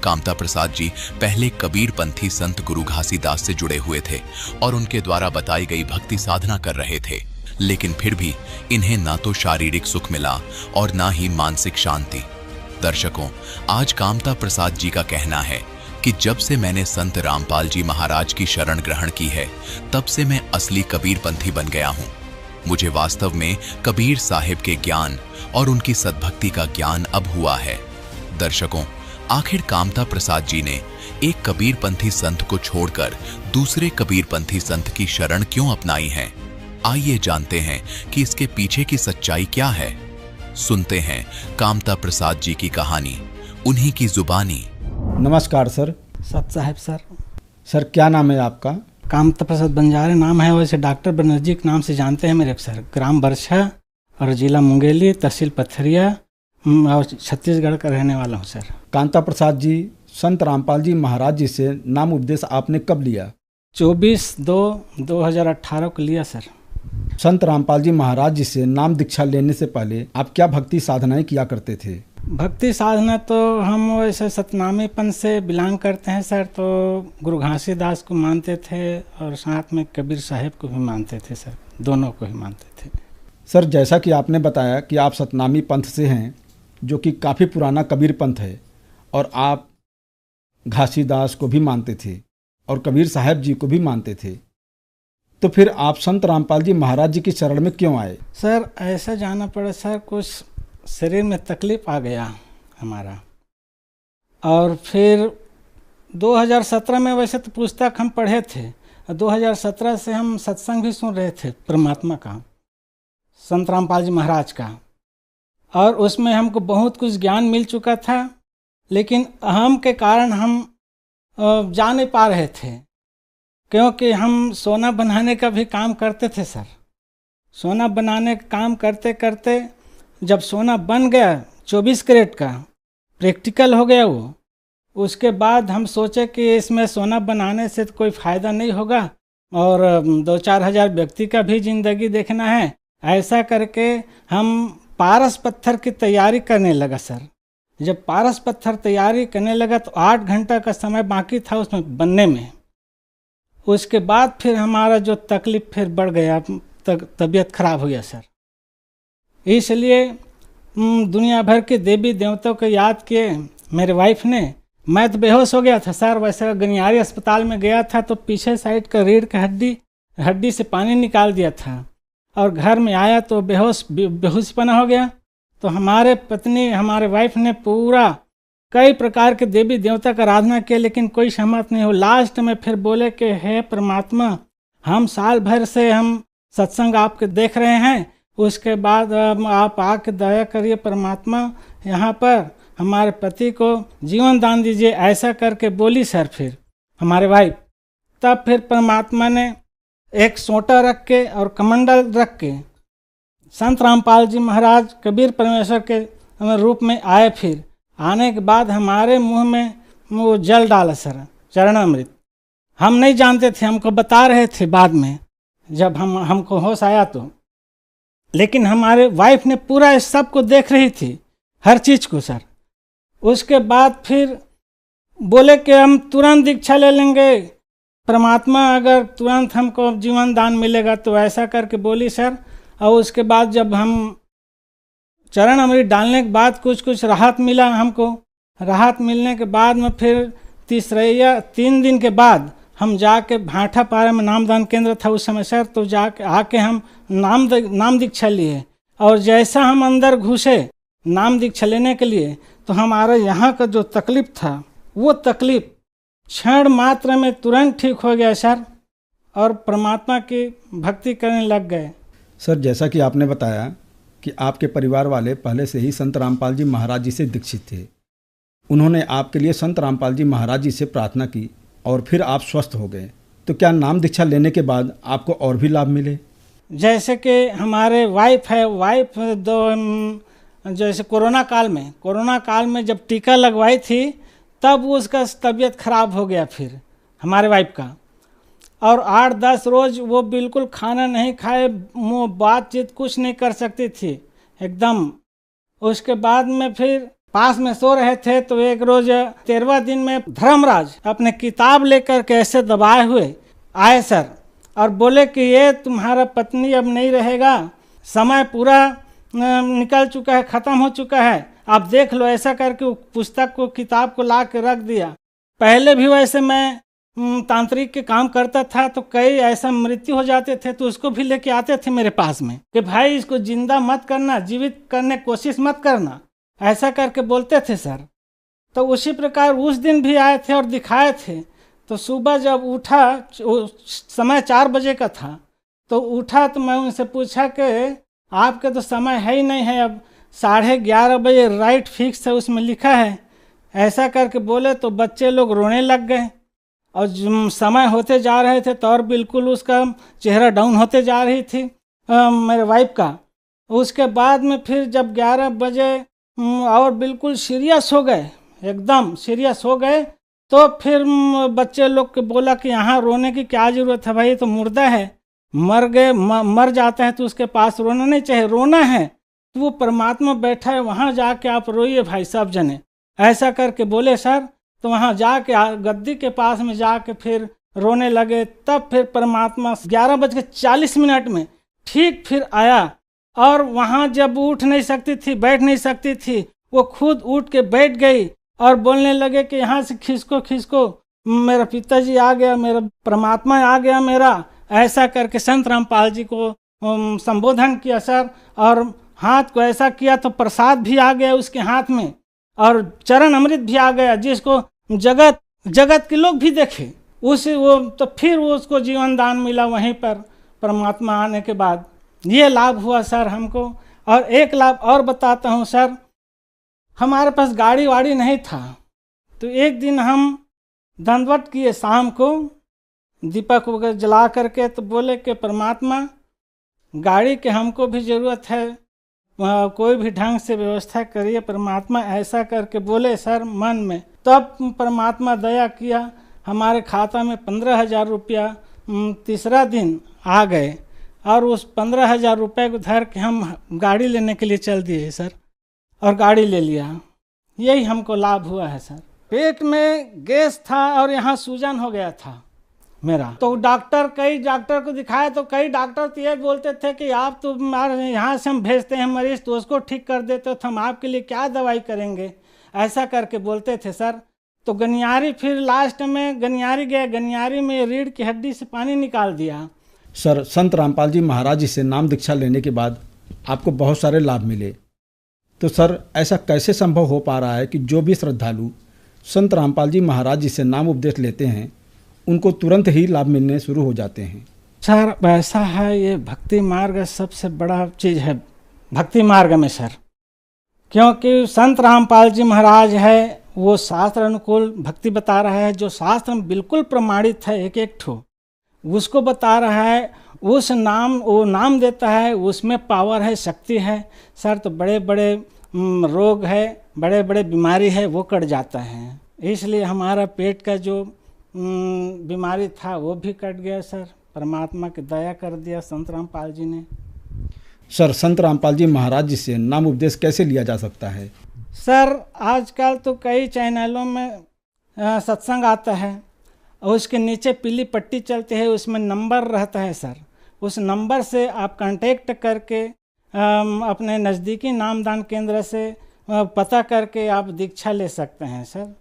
कामता प्रसाद जी पहले कबीरपंथी संत गुरु घासीदास से जुड़े हुए थे और उनके द्वारा बताई गई भक्ति साधना कर रहे थे, लेकिन फिर भी इन्हें ना तो शारीरिक सुख मिला और ना ही मानसिक शांति। दर्शकों, आज कामता प्रसाद जी का कहना है कि जब से मैंने संत रामपाल जी महाराज की शरण ग्रहण की है, तब से मैं असली कबीरपंथी बन गया हूँ। मुझे वास्तव में कबीर साहिब के ज्ञान और उनकी सद्भक्ति का ज्ञान अब हुआ है। दर्शकों, आखिर कामता प्रसाद जी ने एक कबीरपंथी संत को छोड़कर दूसरे कबीरपंथी संत की शरण क्यों अपनाई है? आइए जानते हैं कि इसके पीछे की सच्चाई क्या है। सुनते हैं कामता प्रसाद जी की कहानी, उन्हीं की जुबानी। नमस्कार सर। सत साहब सर। सर क्या नाम है आपका? कामता प्रसाद बंजारे नाम है, वैसे डॉक्टर बनर्जी के नाम से जानते हैं मेरे सर। ग्राम बरछा और जिला मुंगेली, तहसील पथरिया और छत्तीसगढ़ का रहने वाला हूँ सर। कामता प्रसाद जी, संत रामपाल जी महाराज जी से नाम उपदेश आपने कब लिया? 24/2/2018 को लिया सर। संत रामपाल जी महाराज जी से नाम दीक्षा लेने से पहले आप क्या भक्ति साधनाएं किया करते थे? भक्ति साधना तो हम वैसे सतनामीपन से बिलोंग करते हैं सर, तो गुरु घासीदास को मानते थे और साथ में कबीर साहिब को भी मानते थे सर, दोनों को ही मानते थे। सर जैसा कि आपने बताया कि आप सतनामी पंथ से हैं, जो कि काफ़ी पुराना कबीर पंथ है, और आप घासीदास को भी मानते थे और कबीर साहब जी को भी मानते थे, तो फिर आप संत रामपाल जी महाराज जी की शरण में क्यों आए? सर ऐसा जाना पड़ा सर, कुछ शरीर में तकलीफ आ गया हमारा, और फिर 2017 में, वैसे तो पुस्तक हम पढ़े थे, 2017 से हम सत्संग भी सुन रहे थे परमात्मा का, संत रामपाल जी महाराज का, और उसमें हमको बहुत कुछ ज्ञान मिल चुका था, लेकिन अहम के कारण हम जा नहीं पा रहे थे, क्योंकि हम सोना बनाने का भी काम करते थे सर। सोना बनाने का काम करते करते जब सोना बन गया 24 कैरेट का, प्रैक्टिकल हो गया वो, उसके बाद हम सोचे कि इसमें सोना बनाने से तो कोई फ़ायदा नहीं होगा और 2-4 हज़ार व्यक्ति का भी ज़िंदगी देखना है। ऐसा करके हम पारस पत्थर की तैयारी करने लगा सर। जब पारस पत्थर तैयारी करने लगा तो 8 घंटा का समय बाकी था उसमें बनने में। उसके बाद फिर हमारा जो तकलीफ फिर बढ़ गया, तबीयत खराब हो गया सर। इसलिए दुनिया भर के देवी देवताओं को याद किए मेरे वाइफ ने। मैं तो बेहोश हो गया था सर, वैसे गनियारी अस्पताल में गया था तो पीछे साइड का रीढ़ का हड्डी से पानी निकाल दिया था, और घर में आया तो बेहोशपना हो गया। तो हमारे पत्नी, हमारे वाइफ ने पूरा कई प्रकार के देवी देवता का आराधना किया, लेकिन कोई सहमत नहीं हो। लास्ट में फिर बोले कि हे परमात्मा, हम साल भर से हम सत्संग आपके देख रहे हैं, उसके बाद आप आके दया करिए परमात्मा, यहाँ पर हमारे पति को जीवन दान दीजिए। ऐसा करके बोली सर फिर हमारे वाइफ। तब फिर परमात्मा ने एक सोटा रख के और कमंडल रख के संत रामपाल जी महाराज कबीर परमेश्वर के रूप में आए। फिर आने के बाद हमारे मुंह में वो जल डाला सर, चरणामृत। हम नहीं जानते थे, हमको बता रहे थे बाद में जब हमको होश आया तो। लेकिन हमारे वाइफ ने पूरा इस सब को देख रही थी, हर चीज़ को सर। उसके बाद फिर बोले कि हम तुरंत दीक्षा ले लेंगे परमात्मा, अगर तुरंत हमको जीवन दान मिलेगा तो। ऐसा करके बोली सर। और उसके बाद जब हम चरण अमृत डालने के बाद कुछ राहत मिला हमको। राहत मिलने के बाद में फिर 3 दिन के बाद हम जाके भाटापारा में नामदान केंद्र था उस समय सर, तो जाके आके हम नाम दीक्षा लिए। और जैसा हम अंदर घुसे नाम दीक्षा लेने के लिए, तो हमारा यहाँ का जो तकलीफ था वो तकलीफ क्षण मात्र में तुरंत ठीक हो गया सर, और परमात्मा की भक्ति करने लग गए। सर जैसा कि आपने बताया कि आपके परिवार वाले पहले से ही संत रामपाल जी महाराज जी से दीक्षित थे। उन्होंने आपके लिए संत रामपाल जी महाराज जी से प्रार्थना की और फिर आप स्वस्थ हो गए। तो क्या नाम दीक्षा लेने के बाद आपको और भी लाभ मिले? जैसे कि हमारे वाइफ जैसे कोरोना काल में जब टीका लगवाई थी तब उसका तबीयत खराब हो गया फिर हमारे वाइफ का, और 8-10 रोज वो बिल्कुल खाना नहीं खाए, बातचीत कुछ नहीं कर सकती थी एकदम। उसके बाद में फिर पास में सो रहे थे तो एक रोज 13वां दिन में धर्मराज अपने किताब लेकर के ऐसे दबाए हुए आए सर, और बोले कि ये तुम्हारा पत्नी अब नहीं रहेगा, समय पूरा निकल चुका है, ख़त्म हो चुका है, आप देख लो। ऐसा करके वो पुस्तक को, किताब को ला के रख दिया। पहले भी वैसे मैं तांत्रिक के काम करता था तो कई ऐसा मृत्यु हो जाते थे तो उसको भी लेके आते थे मेरे पास में कि भाई इसको जिंदा मत करना, जीवित करने की कोशिश मत करना, ऐसा करके बोलते थे सर। तो उसी प्रकार उस दिन भी आए थे और दिखाए थे। तो सुबह जब उठा, समय 4 बजे का था, तो उठा तो मैं उनसे पूछा कि आपके तो समय है ही नहीं है, अब 11:30 बजे राइट फिक्स है, उसमें लिखा है। ऐसा करके बोले तो बच्चे लोग रोने लग गए और समय होते जा रहे थे तो और बिल्कुल उसका चेहरा डाउन होते जा रही थी मेरे वाइफ का। उसके बाद में फिर जब 11 बजे और बिल्कुल सीरियस हो गए, एकदम सीरियस हो गए, तो फिर बच्चे लोग के बोला कि यहाँ रोने की क्या ज़रूरत है भाई, तो मुर्दा है, मर गए, मर जाता है तो उसके पास रोना नहीं चाहिए, रोना है तो वो परमात्मा बैठा है, वहाँ जाके आप रोइए भाई सब जने, ऐसा करके बोले सर। तो वहाँ जाके गद्दी के पास में जाके फिर रोने लगे। तब फिर परमात्मा 11:40 में ठीक फिर आया और वहाँ जब उठ नहीं सकती थी, बैठ नहीं सकती थी, वो खुद उठ के बैठ गई और बोलने लगे कि यहाँ से खिसको खिसको, मेरा पिताजी आ गया, मेरा परमात्मा आ गया मेरा। ऐसा करके संत रामपाल जी को संबोधन किया सर, और हाथ को ऐसा किया तो प्रसाद भी आ गया उसके हाथ में और चरण अमृत भी आ गया, जिसको जगत के लोग भी देखे उस वो। तो फिर वो उसको जीवन दान मिला वहीं पर परमात्मा आने के बाद। ये लाभ हुआ सर हमको। और एक लाभ और बताता हूँ सर, हमारे पास गाड़ी वाड़ी नहीं था, तो एक दिन हम दंडवत किए शाम को, दीपक वगैरह जला करके, तो बोले कि परमात्मा गाड़ी के हमको भी ज़रूरत है, कोई भी ढंग से व्यवस्था करिए परमात्मा, ऐसा करके बोले सर मन में। तब परमात्मा दया किया, हमारे खाता में 15,000 रुपया तीसरा दिन आ गए और उस 15,000 रुपये को धर के हम गाड़ी लेने के लिए चल दिए सर, और गाड़ी ले लिया। यही हमको लाभ हुआ है सर। पेट में गैस था और यहाँ सूजन हो गया था मेरा, तो कई डॉक्टर को दिखाया तो कई डॉक्टर तो ये बोलते थे कि आप तो यहाँ से हम भेजते हैं मरीज तो उसको ठीक कर देते, तो हम आपके लिए क्या दवाई करेंगे, ऐसा करके बोलते थे सर। तो गनियारी, फिर लास्ट में गनियारी गए, गनियारी में रीढ़ की हड्डी से पानी निकाल दिया। सर, संत रामपाल जी महाराज जी से नाम दीक्षा लेने के बाद आपको बहुत सारे लाभ मिले, तो सर ऐसा कैसे संभव हो पा रहा है कि जो भी श्रद्धालु संत रामपाल जी महाराज जी से नाम उपदेश लेते हैं उनको तुरंत ही लाभ मिलने शुरू हो जाते हैं? सर ऐसा है, ये भक्ति मार्ग सबसे बड़ा चीज़ है भक्ति मार्ग में सर, क्योंकि संत रामपाल जी महाराज है वो शास्त्र अनुकूल भक्ति बता रहा है, जो शास्त्र में बिल्कुल प्रमाणित है, एक एक ठो उसको बता रहा है, उस नाम वो नाम देता है, उसमें पावर है, शक्ति है सर। तो बड़े बड़े रोग है, बड़े बड़े बीमारी है, वो कट जाता है। इसलिए हमारा पेट का जो बीमारी था वो भी कट गया सर, परमात्मा की दया कर दिया संत रामपाल जी ने। सर, संत रामपाल जी महाराज जी से नाम उपदेश कैसे लिया जा सकता है? सर आजकल तो कई चैनलों में सत्संग आता है और उसके नीचे पीली पट्टी चलती है, उसमें नंबर रहता है सर, उस नंबर से आप कांटेक्ट करके अपने नज़दीकी नामदान केंद्र से पता करके आप दीक्षा ले सकते हैं सर।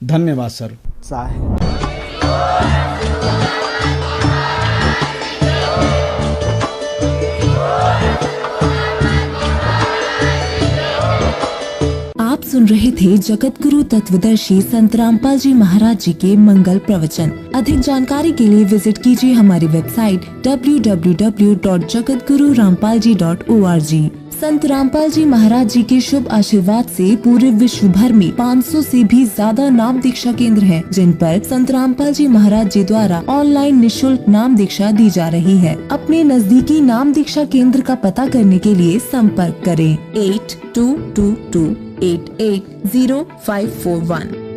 धन्यवाद सर। साहेब आप सुन रहे थे जगत गुरु तत्वदर्शी संत रामपाल जी महाराज जी के मंगल प्रवचन। अधिक जानकारी के लिए विजिट कीजिए हमारी वेबसाइट www.jagatgururampalji.org। संत रामपाल जी महाराज जी के शुभ आशीर्वाद से पूरे विश्व भर में 500 से भी ज्यादा नाम दीक्षा केंद्र हैं, जिन पर संत रामपाल जी महाराज जी द्वारा ऑनलाइन निशुल्क नाम दीक्षा दी जा रही है। अपने नजदीकी नाम दीक्षा केंद्र का पता करने के लिए संपर्क करें 8222880541।